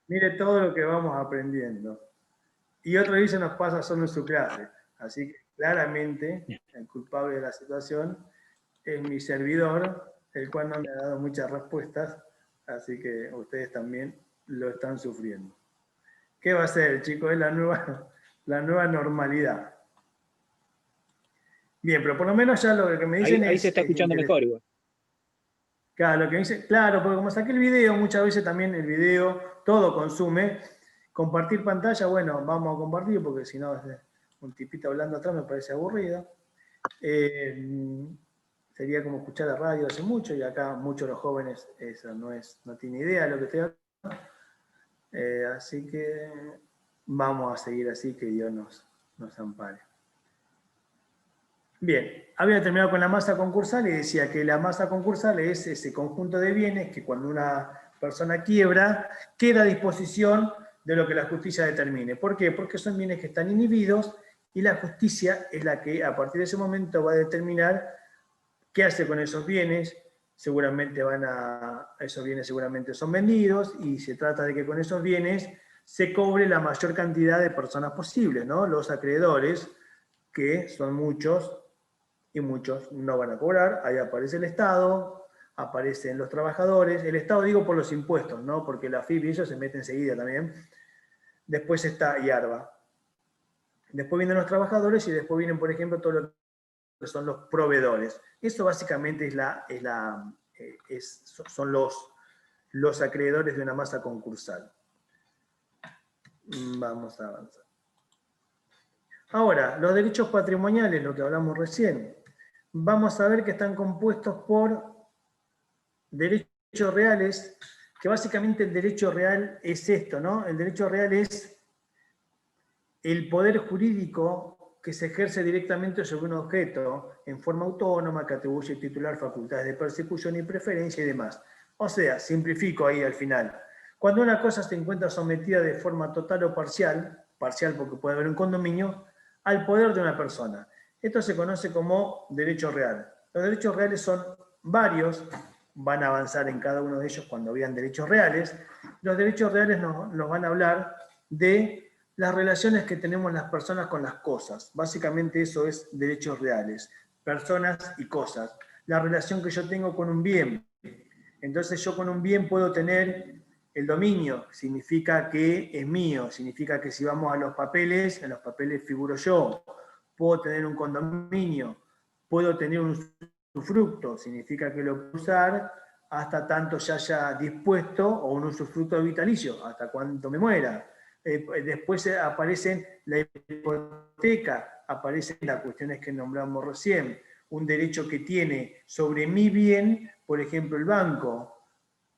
Speaker 1: mire todo lo que vamos aprendiendo. Y otro dice, nos pasa solo en su clase. Así que claramente el culpable de la situación es mi servidor, el cual no me ha dado muchas respuestas, así que ustedes también lo están sufriendo. ¿Qué va a ser, chicos? Es la nueva normalidad. Bien, pero por lo menos ya lo que me dicen
Speaker 4: ahí se está
Speaker 1: es
Speaker 4: escuchando
Speaker 1: interesante.
Speaker 4: mejor igual.
Speaker 1: Claro, lo que me dice, claro, porque como saqué el video, muchas veces también el video todo consume. Compartir pantalla, bueno, vamos a compartir porque si no, un tipito hablando atrás me parece aburrido. Sería como escuchar la radio hace mucho y acá muchos de los jóvenes eso no tiene idea de lo que estoy hablando. Así que vamos a seguir así, que Dios nos ampare. Bien, había terminado con la masa concursal y decía que la masa concursal es ese conjunto de bienes que cuando una persona quiebra, queda a disposición de lo que la justicia determine. ¿Por qué? Porque son bienes que están inhibidos y la justicia es la que a partir de ese momento va a determinar qué hace con esos bienes. Esos bienes seguramente son vendidos y se trata de que con esos bienes se cobre la mayor cantidad de personas posibles, ¿no? Los acreedores, que son muchos, y muchos no van a cobrar. Ahí aparece el Estado, aparecen los trabajadores. El Estado digo por los impuestos, ¿no? Porque la FIP y ellos se meten enseguida también. Después está IARBA. Después vienen los trabajadores y después vienen, por ejemplo, todo lo que son los proveedores. Eso básicamente son los acreedores de una masa concursal. Vamos a avanzar. Ahora, los derechos patrimoniales, lo que hablamos recién, vamos a ver que están compuestos por derechos reales, que básicamente el derecho real es esto, ¿no? El derecho real es el poder jurídico que se ejerce directamente sobre un objeto en forma autónoma, que atribuye titular facultades de persecución y preferencia y demás. O sea, simplifico ahí al final. Cuando una cosa se encuentra sometida de forma total o parcial porque puede haber un condominio, al poder de una persona. Esto se conoce como derecho real. Los derechos reales son varios, van a avanzar en cada uno de ellos cuando vean derechos reales. Los derechos reales nos van a hablar de las relaciones que tenemos las personas con las cosas. Básicamente eso es derechos reales, personas y cosas. La relación que yo tengo con un bien. Entonces yo con un bien puedo tener el dominio, significa que es mío, significa que si vamos a los papeles, en los papeles figuro yo. Puedo tener un condominio, puedo tener un usufructo, significa que lo puedo usar hasta tanto ya haya dispuesto, o un usufructo vitalicio, hasta cuando me muera. Después aparecen la hipoteca, aparecen las cuestiones que nombramos recién, un derecho que tiene sobre mi bien, por ejemplo, el banco,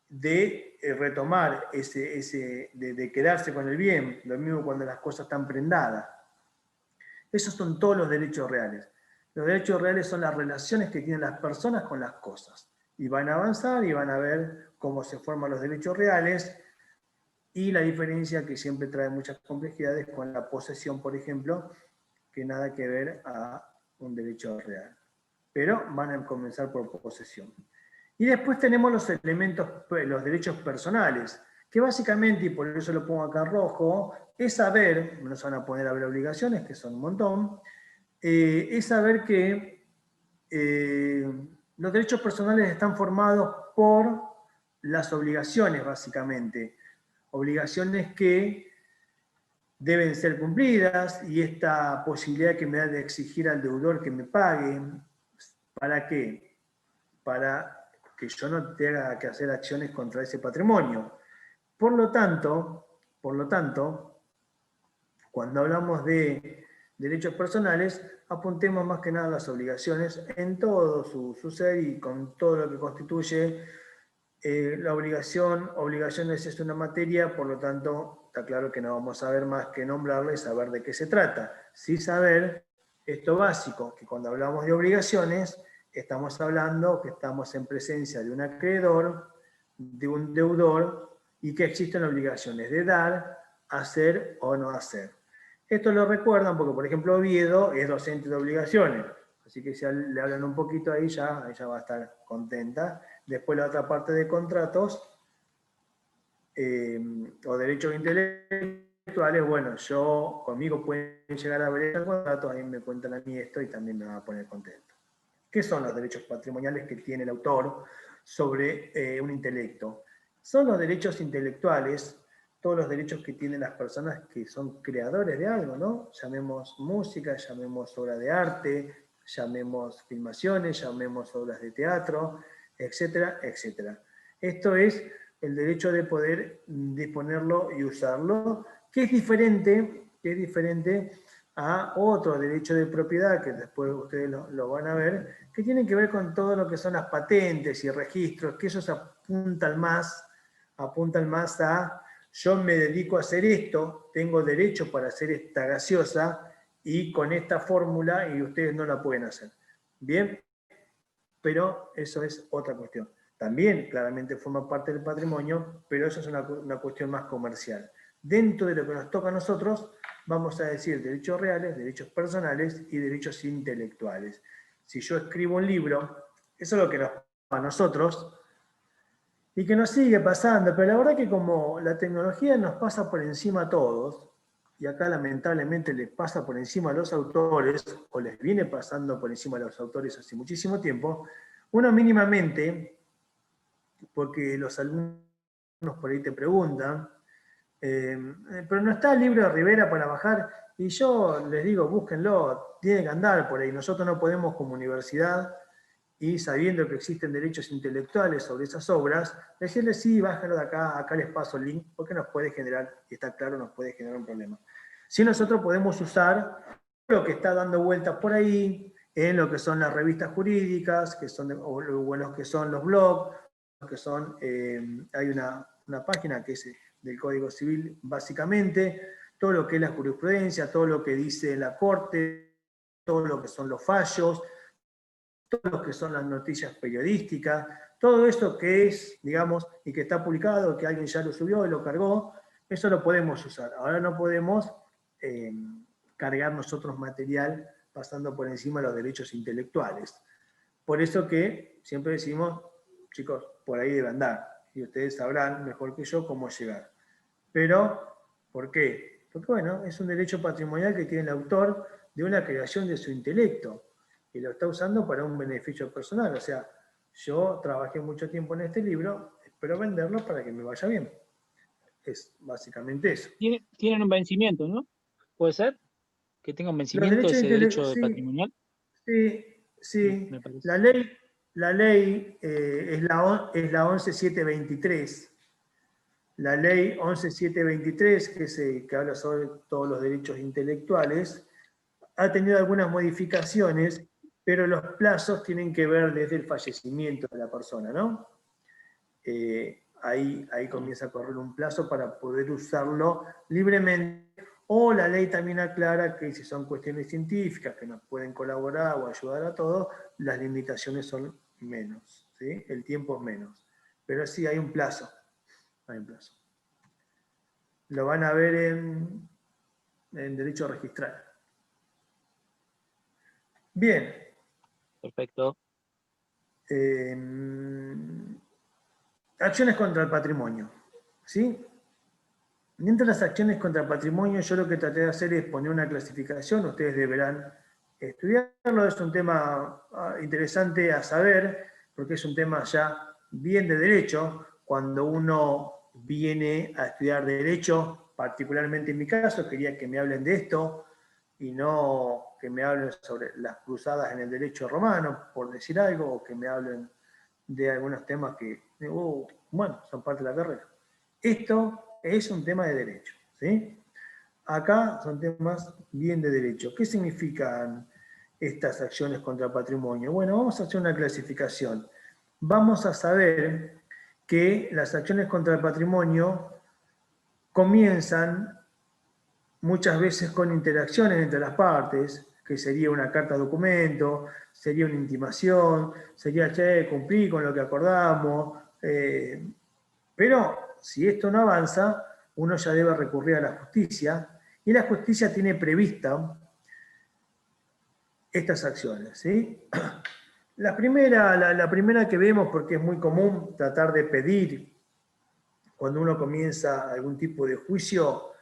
Speaker 1: de retomar de quedarse con el bien, lo mismo cuando las cosas están prendadas. Esos son todos los derechos reales. Los derechos reales son las relaciones que tienen las personas con las cosas. Y van a avanzar y van a ver cómo se forman los derechos reales y la diferencia que siempre trae muchas complejidades con la posesión, por ejemplo, que nada que ver a un derecho real. Pero van a comenzar por posesión. Y después tenemos los elementos, los derechos personales, que básicamente, y por eso lo pongo acá en rojo, es saber, no se van a poner a ver obligaciones, que son un montón, es saber que los derechos personales están formados por las obligaciones, básicamente. Obligaciones que deben ser cumplidas y esta posibilidad que me da de exigir al deudor que me pague. ¿Para qué? Para que yo no tenga que hacer acciones contra ese patrimonio. Por lo tanto, cuando hablamos de derechos personales, apuntemos más que nada a las obligaciones en todo su ser y con todo lo que constituye la obligación. Obligaciones es una materia, por lo tanto, está claro que no vamos a ver más que nombrarla y saber de qué se trata. Sí saber esto básico, que cuando hablamos de obligaciones, estamos hablando que estamos en presencia de un acreedor, de un deudor, y que existen obligaciones de dar, hacer o no hacer. Esto lo recuerdan porque, por ejemplo, Oviedo es docente de obligaciones, así que si le hablan un poquito ahí, ya ella va a estar contenta. Después la otra parte de contratos o derechos intelectuales, bueno, conmigo pueden llegar a ver el contrato, ahí me cuentan a mí esto y también me va a poner contento. ¿Qué son los derechos patrimoniales que tiene el autor sobre un intelecto? Son los derechos intelectuales, todos los derechos que tienen las personas que son creadores de algo, ¿no? Llamemos música, llamemos obra de arte, llamemos filmaciones, llamemos obras de teatro, etcétera, etcétera. Esto es el derecho de poder disponerlo y usarlo, que es diferente a otro derecho de propiedad, que después ustedes lo van a ver, que tienen que ver con todo lo que son las patentes y registros, que esos apuntan más a yo me dedico a hacer esto, tengo derecho para hacer esta gaseosa, y con esta fórmula, y ustedes no la pueden hacer. Bien, pero eso es otra cuestión. También claramente forma parte del patrimonio, pero eso es una cuestión más comercial. Dentro de lo que nos toca a nosotros, vamos a decir derechos reales, derechos personales y derechos intelectuales. Si yo escribo un libro, eso es lo que nos pasa a nosotros y que nos sigue pasando, pero la verdad que como la tecnología nos pasa por encima a todos, y acá lamentablemente les pasa por encima a los autores, o les viene pasando por encima a los autores hace muchísimo tiempo, uno mínimamente, porque los alumnos por ahí te preguntan, pero no está el libro de Rivera para bajar, y yo les digo, búsquenlo, tiene que andar por ahí. Nosotros no podemos como universidad, y sabiendo que existen derechos intelectuales sobre esas obras, decirles sí, bájalo de acá les paso el link, porque nos puede generar, y está claro, nos puede generar un problema. Si nosotros podemos usar lo que está dando vueltas por ahí, en lo que son las revistas jurídicas, que son o en los que son los blogs, que son, hay una página que es del Código Civil, básicamente, todo lo que es la jurisprudencia, todo lo que dice la Corte, todo lo que son los fallos, todo lo que son las noticias periodísticas, todo esto que es, digamos, y que está publicado, que alguien ya lo subió y lo cargó, eso lo podemos usar. Ahora no podemos cargar nosotros material pasando por encima de los derechos intelectuales. Por eso que siempre decimos, chicos, por ahí debe andar, y ustedes sabrán mejor que yo cómo llegar. Pero, ¿por qué? Porque, bueno, es un derecho patrimonial que tiene el autor de una creación de su intelecto, y lo está usando para un beneficio personal. O sea, yo trabajé mucho tiempo en este libro, espero venderlo para que me vaya bien. Es básicamente eso.
Speaker 4: Tienen un vencimiento, ¿no? ¿Puede ser? ¿Que tenga un vencimiento ese derecho patrimonial?
Speaker 1: Sí.
Speaker 4: Me parece.
Speaker 1: La ley es la 11723. La ley 11723, que habla sobre todos los derechos intelectuales, ha tenido algunas modificaciones, pero los plazos tienen que ver desde el fallecimiento de la persona, ¿no? Ahí comienza a correr un plazo para poder usarlo libremente, o la ley también aclara que si son cuestiones científicas que nos pueden colaborar o ayudar a todos, las limitaciones son menos, ¿sí? El tiempo es menos. Pero sí hay un plazo. Hay un plazo. Lo van a ver en derecho registral. Bien.
Speaker 4: Perfecto.
Speaker 1: Acciones contra el patrimonio. ¿Sí? Dentro de las acciones contra el patrimonio, yo lo que traté de hacer es poner una clasificación, ustedes deberán estudiarlo, es un tema interesante a saber, porque es un tema ya bien de derecho. Cuando uno viene a estudiar derecho, particularmente en mi caso, quería que me hablen de esto, y no que me hablen sobre las cruzadas en el derecho romano, por decir algo, o que me hablen de algunos temas que, bueno, son parte de la carrera. Esto es un tema de derecho, ¿sí? Acá son temas bien de derecho. ¿Qué significan estas acciones contra el patrimonio? Bueno, vamos a hacer una clasificación. Vamos a saber que las acciones contra el patrimonio comienzan muchas veces con interacciones entre las partes, que sería una carta documento, sería una intimación, sería, che, cumplí con lo que acordamos, pero si esto no avanza, uno ya debe recurrir a la justicia, y la justicia tiene prevista estas acciones, ¿sí? La primera que vemos, porque es muy común tratar de pedir, cuando uno comienza algún tipo de juicio,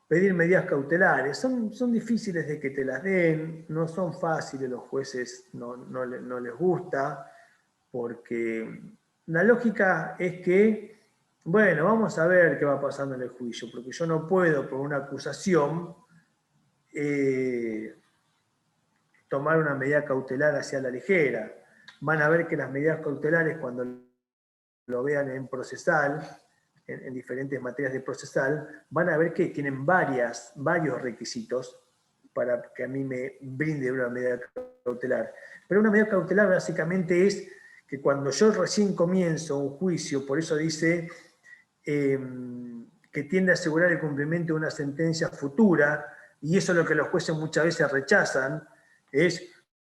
Speaker 1: pedir medidas cautelares. Son difíciles de que te las den, no son fáciles, los jueces no les gusta, porque la lógica es que, bueno, vamos a ver qué va pasando en el juicio, porque yo no puedo, por una acusación, tomar una medida cautelar hacia la ligera. Van a ver que las medidas cautelares, cuando lo vean en procesal, en diferentes materias de procesal, van a ver que tienen varios requisitos para que a mí me brinde una medida cautelar. Pero una medida cautelar básicamente es que cuando yo recién comienzo un juicio, por eso dice que tiende a asegurar el cumplimiento de una sentencia futura, y eso es lo que los jueces muchas veces rechazan, es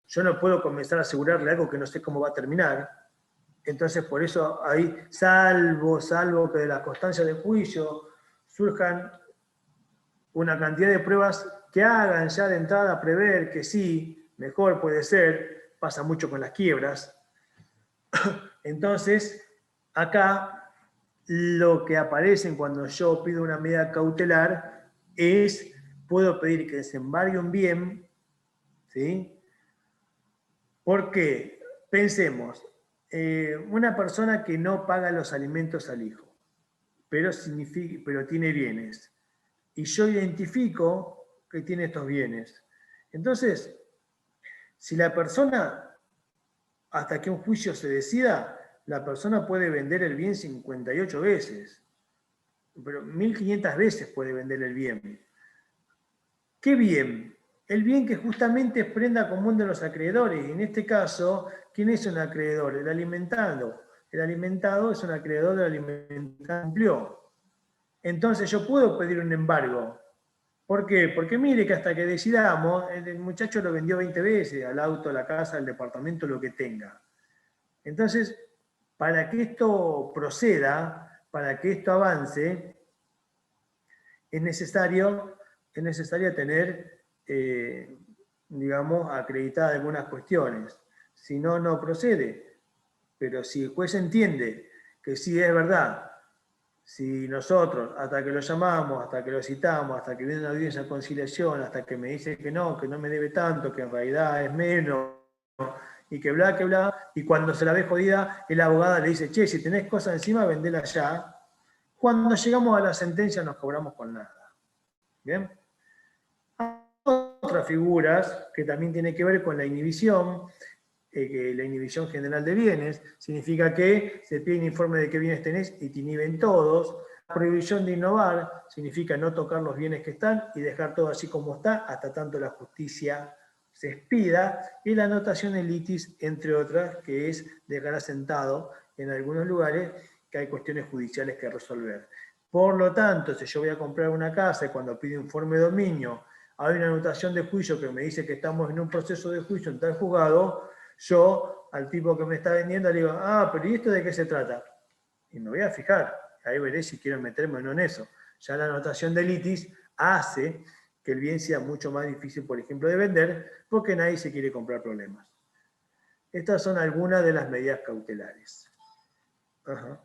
Speaker 1: yo no puedo comenzar a asegurarle algo que no sé cómo va a terminar. Entonces, por eso ahí, salvo que de la constancia del juicio surjan una cantidad de pruebas que hagan ya de entrada prever que sí, mejor puede ser, pasa mucho con las quiebras. Entonces, acá lo que aparece cuando yo pido una medida cautelar es, puedo pedir que se embargue un bien, ¿sí? Porque, pensemos, una persona que no paga los alimentos al hijo, pero tiene bienes, y yo identifico que tiene estos bienes. Entonces, si la persona, hasta que un juicio se decida, la persona puede vender el bien 58 veces, pero 1500 veces puede vender el bien. ¿Qué bien? El bien que justamente es prenda común de los acreedores. Y en este caso, ¿quién es un acreedor? El alimentado. El alimentado es un acreedor del alimentado cumplió. Entonces yo puedo pedir un embargo. ¿Por qué? Porque mire que hasta que decidamos, el muchacho lo vendió 20 veces, al auto, a la casa, al departamento, lo que tenga. Entonces, para que esto proceda, para que esto avance, es necesario tener, digamos, acreditadas algunas cuestiones. Si no, no procede. Pero si el juez entiende que sí es verdad, si nosotros, hasta que lo llamamos, hasta que lo citamos, hasta que viene una audiencia de conciliación, hasta que me dice que no me debe tanto, que en realidad es menos, y que bla, y cuando se la ve jodida, el abogado le dice, che, si tenés cosas encima, vendela ya. Cuando llegamos a la sentencia nos cobramos con nada. ¿Bien? Otras figuras que también tienen que ver con la inhibición, la inhibición general de bienes, significa que se pide un informe de qué bienes tenés y te inhiben todos. La prohibición de innovar significa no tocar los bienes que están y dejar todo así como está hasta tanto la justicia se expida. Y la anotación en litis, entre otras, que es dejar asentado en algunos lugares que hay cuestiones judiciales que resolver. Por lo tanto, si yo voy a comprar una casa y cuando pido informe de dominio hay una anotación de juicio que me dice que estamos en un proceso de juicio en tal juzgado, Yo al tipo que me está vendiendo le digo, pero ¿y esto de qué se trata? Y me voy a fijar, ahí veré si quiero meterme o no en eso. Ya la anotación de litis hace que el bien sea mucho más difícil, por ejemplo, de vender, porque nadie se quiere comprar problemas. Estas son algunas de las medidas cautelares. Ajá.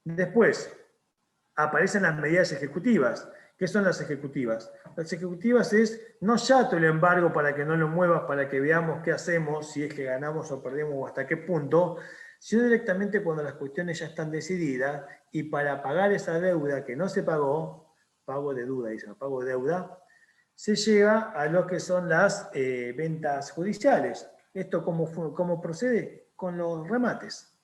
Speaker 1: Después, aparecen las medidas ejecutivas. ¿Qué son las ejecutivas? Las ejecutivas es, no ya te lo embargo para que no lo muevas, para que veamos qué hacemos, si es que ganamos o perdemos o hasta qué punto, sino directamente cuando las cuestiones ya están decididas y para pagar esa deuda que no se pagó, pago de deuda, dicen, pago de deuda, se llega a lo que son las ventas judiciales. ¿Esto cómo procede? Con los remates.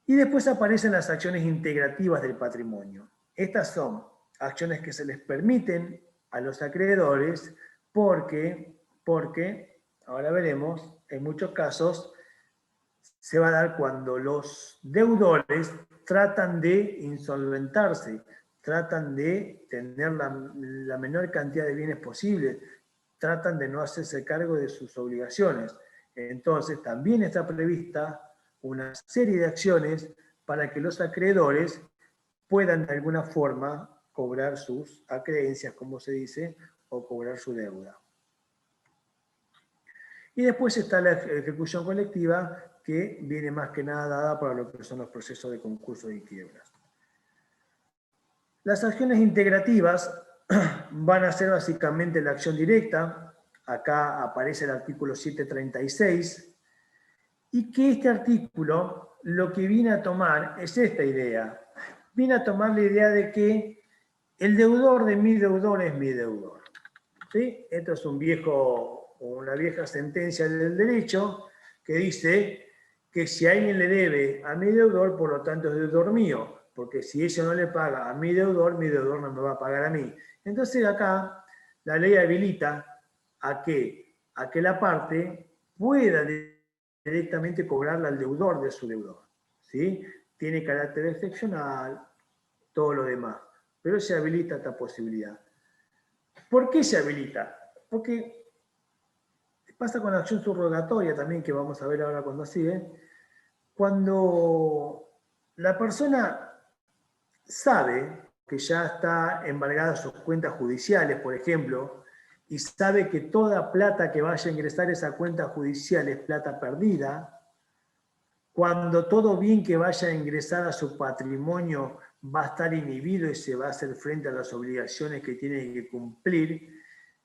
Speaker 1: Y después aparecen las acciones integrativas del patrimonio. Estas son acciones que se les permiten a los acreedores porque, ahora veremos, en muchos casos se va a dar cuando los deudores tratan de insolventarse, tratan de tener la menor cantidad de bienes posible, tratan de no hacerse cargo de sus obligaciones. Entonces también está prevista una serie de acciones para que los acreedores puedan de alguna forma cobrar sus acreencias, como se dice, o cobrar su deuda. Y después está la ejecución colectiva, que viene más que nada dada para lo que son los procesos de concurso y quiebras. Las acciones integrativas van a ser básicamente la acción directa. Acá aparece el artículo 736, y que este artículo lo que viene a tomar es esta idea. Viene a tomar la idea de que el deudor de mi deudor es mi deudor. ¿Sí? Esto es una vieja sentencia del derecho que dice que si alguien le debe a mi deudor, por lo tanto es deudor mío, porque si ella no le paga a mi deudor no me va a pagar a mí. Entonces acá la ley habilita a que la parte pueda directamente cobrarle al deudor de su deudor. ¿Sí? Tiene carácter excepcional, todo lo demás, pero se habilita esta posibilidad. ¿Por qué se habilita? Porque pasa con la acción subrogatoria también, que vamos a ver ahora cuando sigue. Cuando la persona sabe que ya está embargada sus cuentas judiciales, por ejemplo, y sabe que toda plata que vaya a ingresar a esa cuenta judicial es plata perdida, cuando todo bien que vaya a ingresar a su patrimonio va a estar inhibido y se va a hacer frente a las obligaciones que tiene que cumplir,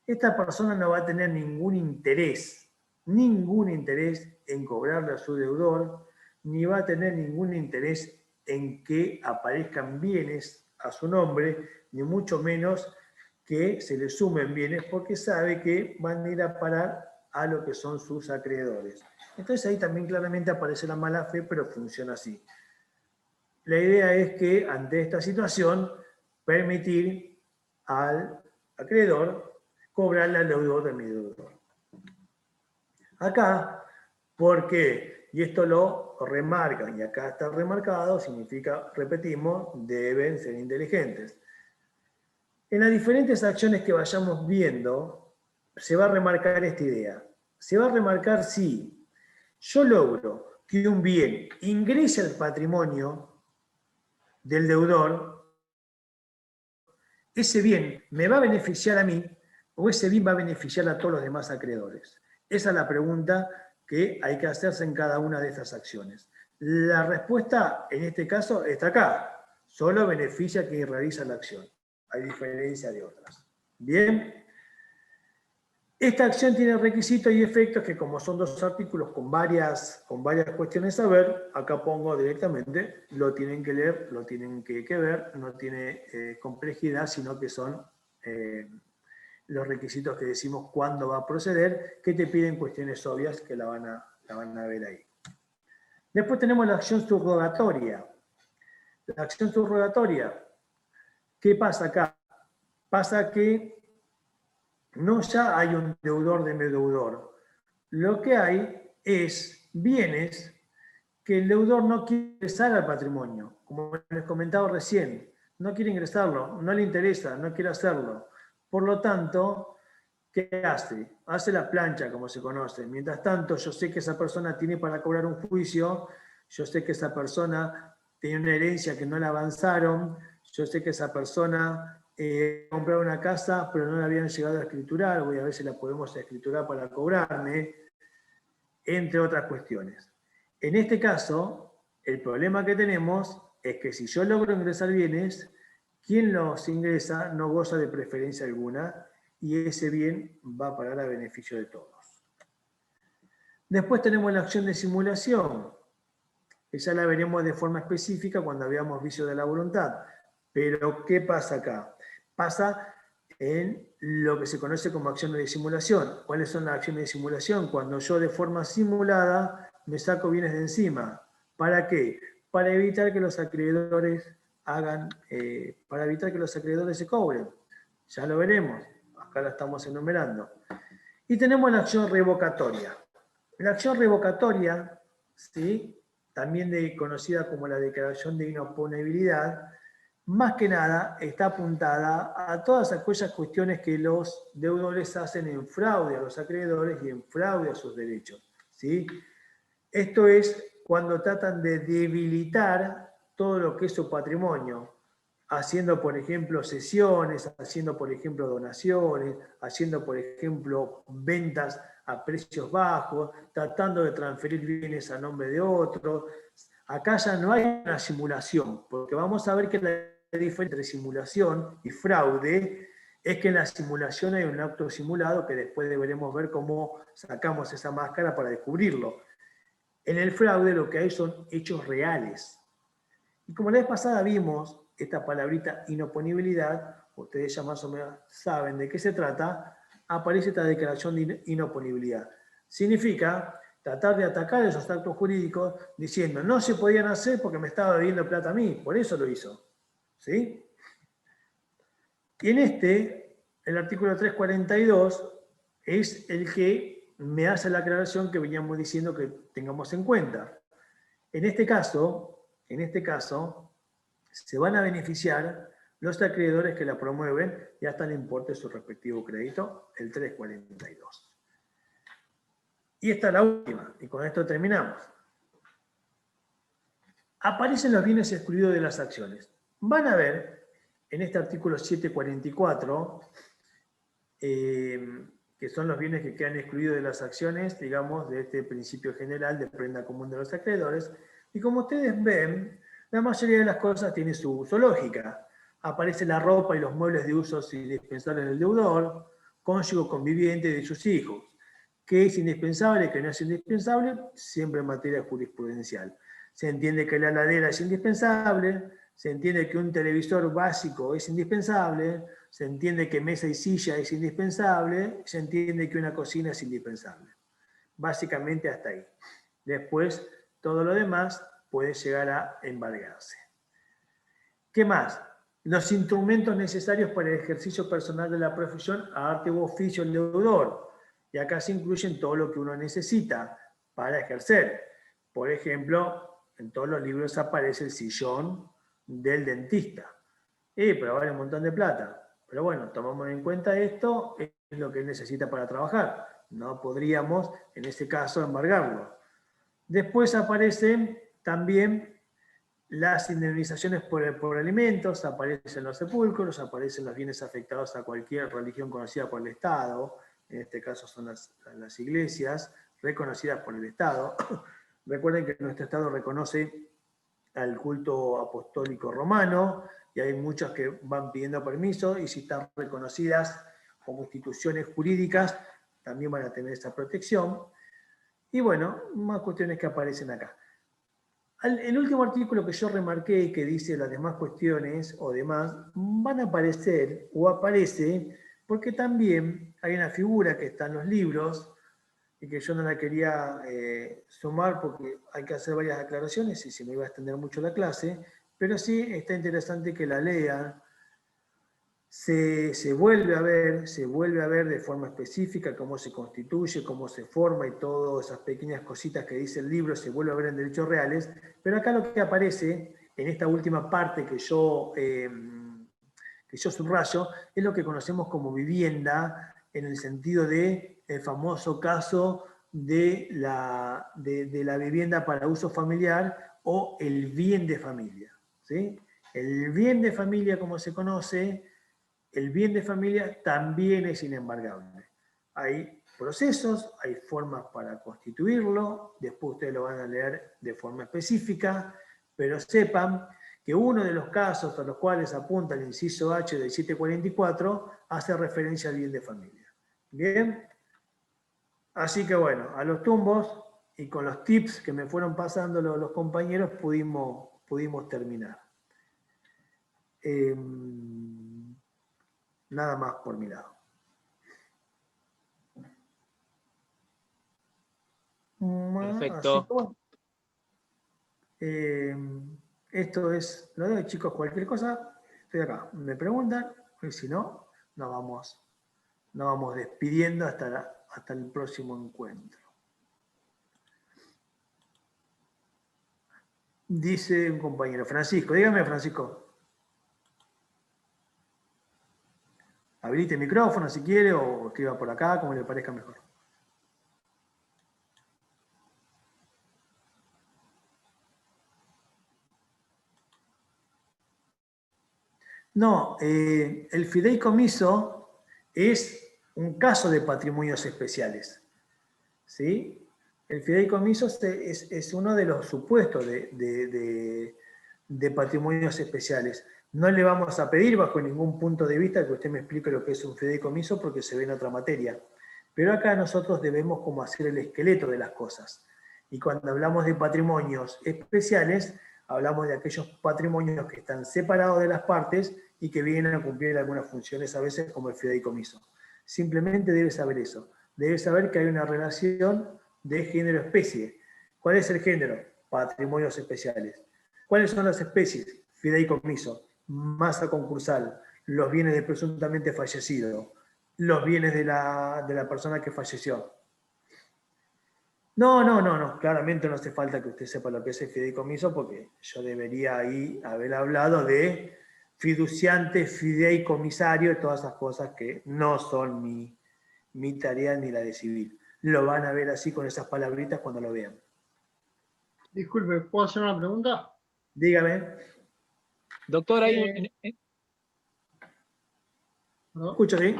Speaker 1: esta persona no va a tener ningún interés en cobrarle a su deudor, ni va a tener ningún interés en que aparezcan bienes a su nombre, ni mucho menos que se le sumen bienes, porque sabe que van a ir a parar a lo que son sus acreedores. Entonces ahí también claramente aparece la mala fe, pero funciona así. La idea es que ante esta situación permitir al acreedor cobrarle al deudor de mi deudor. Acá, ¿por qué? Y esto lo remarcan, y acá está remarcado, significa, repetimos, deben ser inteligentes. En las diferentes acciones que vayamos viendo, se va a remarcar esta idea. Se va a remarcar si yo logro que un bien ingrese al patrimonio del deudor, ese bien me va a beneficiar a mí o ese bien va a beneficiar a todos los demás acreedores. Esa es la pregunta que hay que hacerse en cada una de estas acciones. La respuesta en este caso está acá. Solo beneficia a quien realiza la acción, a diferencia de otras. Bien. Esta acción tiene requisitos y efectos que, como son dos artículos con varias cuestiones a ver, acá pongo directamente, lo tienen que leer, lo tienen que ver, no tiene complejidad, sino que son los requisitos que decimos cuándo va a proceder, que te piden cuestiones obvias que la van a ver ahí. Después tenemos la acción subrogatoria. La acción subrogatoria, ¿qué pasa acá? Pasa que no ya hay un deudor de mi deudor. Lo que hay es bienes que el deudor no quiere ingresar al patrimonio. Como les comentaba recién, no quiere ingresarlo, no le interesa, no quiere hacerlo. Por lo tanto, ¿qué hace? Hace la plancha, como se conoce. Mientras tanto, yo sé que esa persona tiene para cobrar un juicio, yo sé que esa persona tiene una herencia que no la avanzaron, yo sé que esa persona compró una casa, pero no la habían llegado a escriturar, voy a ver si la podemos escriturar para cobrarme, entre otras cuestiones. En este caso, el problema que tenemos es que si yo logro ingresar bienes, quien los ingresa no goza de preferencia alguna y ese bien va a pagar a beneficio de todos. Después tenemos la acción de simulación, que ya la veremos de forma específica cuando veamos vicio de la voluntad. Pero, ¿qué pasa acá? Pasa en lo que se conoce como acciones de simulación. ¿Cuáles son las acciones de simulación? Cuando yo de forma simulada me saco bienes de encima. ¿Para qué? Para evitar que los acreedores para evitar que los acreedores se cobren. Ya lo veremos. Acá la estamos enumerando. Y tenemos la acción revocatoria. La acción revocatoria, ¿sí?, también conocida como la declaración de inoponibilidad, más que nada está apuntada a todas aquellas cuestiones que los deudores hacen en fraude a los acreedores y en fraude a sus derechos, ¿sí? Esto es cuando tratan de debilitar todo lo que es su patrimonio, haciendo, por ejemplo, cesiones, haciendo, por ejemplo, donaciones, haciendo, por ejemplo, ventas a precios bajos, tratando de transferir bienes a nombre de otro. Acá ya no hay una simulación, porque vamos a ver que la diferencia entre simulación y fraude es que en la simulación hay un acto simulado que después deberemos ver cómo sacamos esa máscara para descubrirlo. En el fraude lo que hay son hechos reales. Y como la vez pasada vimos esta palabrita inoponibilidad, ustedes ya más o menos saben de qué se trata, aparece esta declaración de inoponibilidad. Significa tratar de atacar esos actos jurídicos diciendo no se podían hacer porque me estaba debiendo plata a mí, por eso lo hizo. ¿Sí? Y en el artículo 342, es el que me hace la aclaración que veníamos diciendo que tengamos en cuenta. En este caso, se van a beneficiar los acreedores que la promueven y hasta el importe de su respectivo crédito, el 342. Y esta es la última, y con esto terminamos. Aparecen los bienes excluidos de las acciones. Van a ver en este artículo 744, que son los bienes que quedan excluidos de las acciones, digamos, de este principio general de prenda común de los acreedores. Y como ustedes ven, la mayoría de las cosas tiene su lógica. Aparece la ropa y los muebles de usos indispensables del deudor, cónyuge conviviente de sus hijos. ¿Qué es indispensable, qué no es indispensable? Siempre en materia jurisprudencial. Se entiende que la heladera es indispensable, se entiende que un televisor básico es indispensable, se entiende que mesa y silla es indispensable, se entiende que una cocina es indispensable. Básicamente hasta ahí. Después, todo lo demás puede llegar a embargarse. ¿Qué más? Los instrumentos necesarios para el ejercicio personal de la profesión a arte u oficio del deudor. Y acá se incluyen todo lo que uno necesita para ejercer. Por ejemplo, en todos los libros aparece el sillón del dentista. Pero vale un montón de plata. Pero bueno, tomamos en cuenta esto, es lo que él necesita para trabajar. No podríamos, en este caso, embargarlo. Después aparecen también las indemnizaciones por alimentos, aparecen los sepulcros, aparecen los bienes afectados a cualquier religión conocida por el Estado, en este caso son las iglesias reconocidas por el Estado. Recuerden que nuestro Estado reconoce al culto apostólico romano, y hay muchas que van pidiendo permiso, y si están reconocidas como instituciones jurídicas, también van a tener esa protección. Y bueno, más cuestiones que aparecen acá. El último artículo que yo remarqué, que dice las demás cuestiones o demás, van a aparecer o aparece porque también hay una figura que está en los libros y que yo no la quería sumar porque hay que hacer varias aclaraciones y se me iba a extender mucho la clase, pero sí está interesante que la lean. Se vuelve a ver de forma específica cómo se constituye, cómo se forma y todas esas pequeñas cositas que dice el libro se vuelve a ver en derechos reales, pero acá lo que aparece en esta última parte que yo subrayo es lo que conocemos como vivienda en el sentido de el famoso caso de la vivienda para uso familiar o el bien de familia, ¿sí? El bien de familia, como se conoce, el bien de familia también es inembargable. Hay procesos, hay formas para constituirlo, después ustedes lo van a leer de forma específica, pero sepan que uno de los casos a los cuales apunta el inciso H del 744 hace referencia al bien de familia. ¿Bien? Así que bueno, a los tumbos y con los tips que me fueron pasando los compañeros pudimos terminar. Nada más por mi lado.
Speaker 4: Perfecto.
Speaker 1: Así que bueno. Esto es lo de chicos, cualquier cosa, estoy acá. Me preguntan, y si no, nos vamos despidiendo hasta el próximo encuentro. Dice un compañero, Francisco, dígame Francisco. Habilite el micrófono si quiere o escriba por acá, como le parezca mejor. No, el fideicomiso es un caso de patrimonios especiales, ¿sí? El fideicomiso es uno de los supuestos de patrimonios especiales. No le vamos a pedir bajo ningún punto de vista que usted me explique lo que es un fideicomiso porque se ve en otra materia. Pero acá nosotros debemos como hacer el esqueleto de las cosas. Y cuando hablamos de patrimonios especiales, hablamos de aquellos patrimonios que están separados de las partes y que vienen a cumplir algunas funciones a veces como el fideicomiso. Simplemente debe saber eso. Debe saber que hay una relación de género-especie. ¿Cuál es el género? Patrimonios especiales. ¿Cuáles son las especies? Fideicomiso, masa concursal, los bienes de presuntamente fallecido, los bienes de la persona que falleció. No, claramente no hace falta que usted sepa lo que es el fideicomiso porque yo debería ahí haber hablado de fiduciante, fideicomisario y todas esas cosas que no son mi tarea ni la de civil. Lo van a ver así con esas palabritas cuando lo vean.
Speaker 5: Disculpe, ¿puedo hacer una pregunta?
Speaker 1: Dígame.
Speaker 4: Doctor, hay
Speaker 5: ¿Perdón?
Speaker 1: Escucho, ¿sí?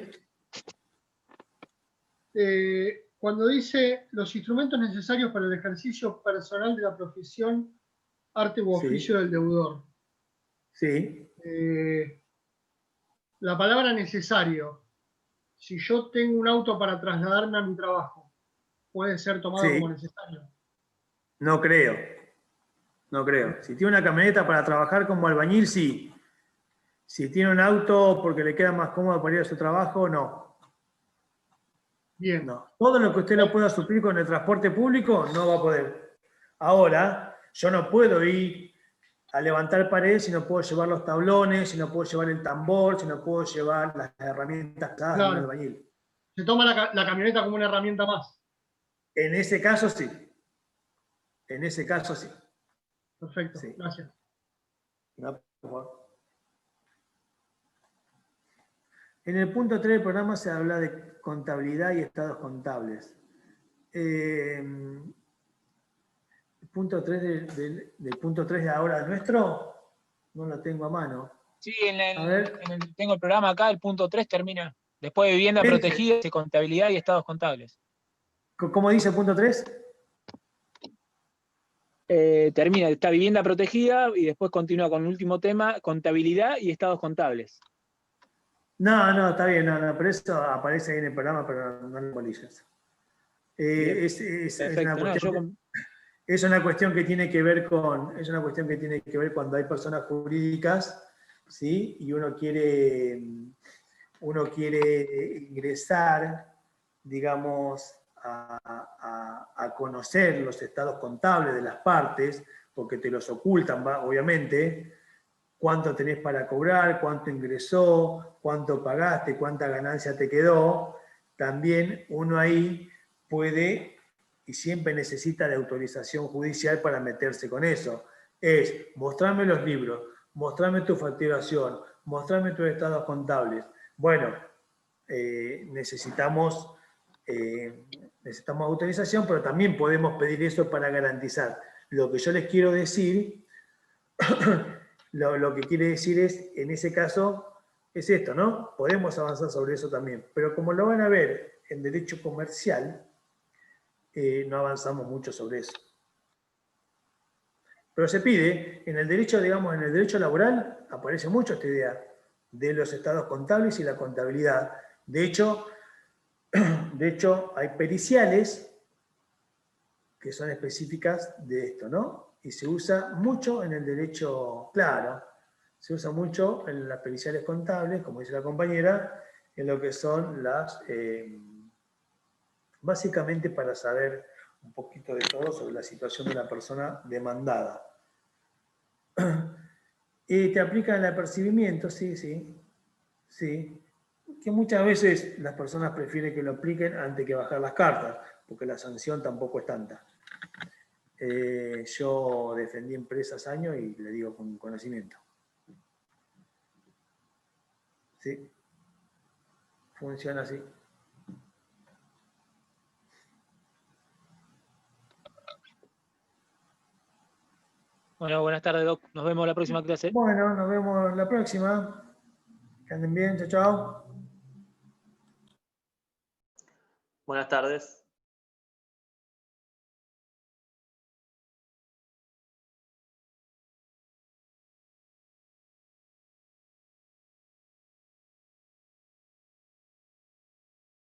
Speaker 5: Cuando dice los instrumentos necesarios para el ejercicio personal de la profesión, arte u
Speaker 1: Sí.
Speaker 5: oficio del deudor.
Speaker 1: Sí.
Speaker 5: La palabra necesario, si yo tengo un auto para trasladarme a mi trabajo, ¿puede ser tomado
Speaker 1: Sí.
Speaker 5: como necesario?
Speaker 1: No creo. No creo. Si tiene una camioneta para trabajar como albañil, sí. Si tiene un auto porque le queda más cómodo para ir a su trabajo, no.
Speaker 5: Bien.
Speaker 1: No. Todo lo que usted no pueda suplir con el transporte público, no va a poder. Ahora, yo no puedo ir a levantar paredes si no puedo llevar los tablones, si no puedo llevar el tambor, si no puedo llevar las herramientas pesadas de un
Speaker 5: Claro.
Speaker 1: albañil.
Speaker 5: Se toma la camioneta como una herramienta más.
Speaker 1: En ese caso, sí. En ese caso, sí.
Speaker 5: Perfecto,
Speaker 1: Sí.
Speaker 5: gracias.
Speaker 1: No, por favor. En el punto 3 del programa se habla de contabilidad y estados contables. El punto 3 del punto 3 de ahora nuestro, no lo tengo a mano.
Speaker 4: Sí,
Speaker 1: A ver.
Speaker 4: tengo el programa acá, el punto 3 termina. Después de vivienda
Speaker 1: ¿Qué
Speaker 4: protegida, dice contabilidad y estados contables.
Speaker 1: ¿Cómo dice el punto 3?
Speaker 4: Termina, está vivienda protegida y después continúa con el último tema, contabilidad y estados contables.
Speaker 1: No, está bien, no, pero eso aparece ahí en el programa, pero no en bolillas. Es una cuestión que tiene que ver cuando hay personas jurídicas, ¿sí? Y uno quiere ingresar, digamos, a conocer los estados contables de las partes, porque te los ocultan, obviamente, cuánto tenés para cobrar, cuánto ingresó, cuánto pagaste, cuánta ganancia te quedó. También uno ahí puede y siempre necesita de autorización judicial para meterse con eso. Es mostrarme los libros, mostrarme tu facturación, mostrarme tus estados contables. Bueno, necesitamos autorización, pero también podemos pedir eso para garantizar. Lo que yo les quiero decir, lo que quiere decir es, en ese caso, es esto, ¿no? Podemos avanzar sobre eso también, pero como lo van a ver en derecho comercial, no avanzamos mucho sobre eso. Pero se pide, en el derecho, digamos, en el derecho laboral, aparece mucho esta idea de los estados contables y la contabilidad. De hecho, hay periciales que son específicas de esto, ¿no? Y se usa mucho en el derecho, claro, se usa mucho en las periciales contables, como dice la compañera, en lo que son las, básicamente para saber un poquito de todo sobre la situación de la persona demandada. Y te aplican el apercibimiento, sí. Que muchas veces las personas prefieren que lo apliquen antes que bajar las cartas, porque la sanción tampoco es tanta. Yo defendí empresas años y le digo con conocimiento. Sí, funciona así.
Speaker 4: Bueno, buenas tardes, Doc. Nos vemos en la próxima clase.
Speaker 1: Bueno, nos vemos la próxima. Que anden bien, chao.
Speaker 3: Buenas tardes.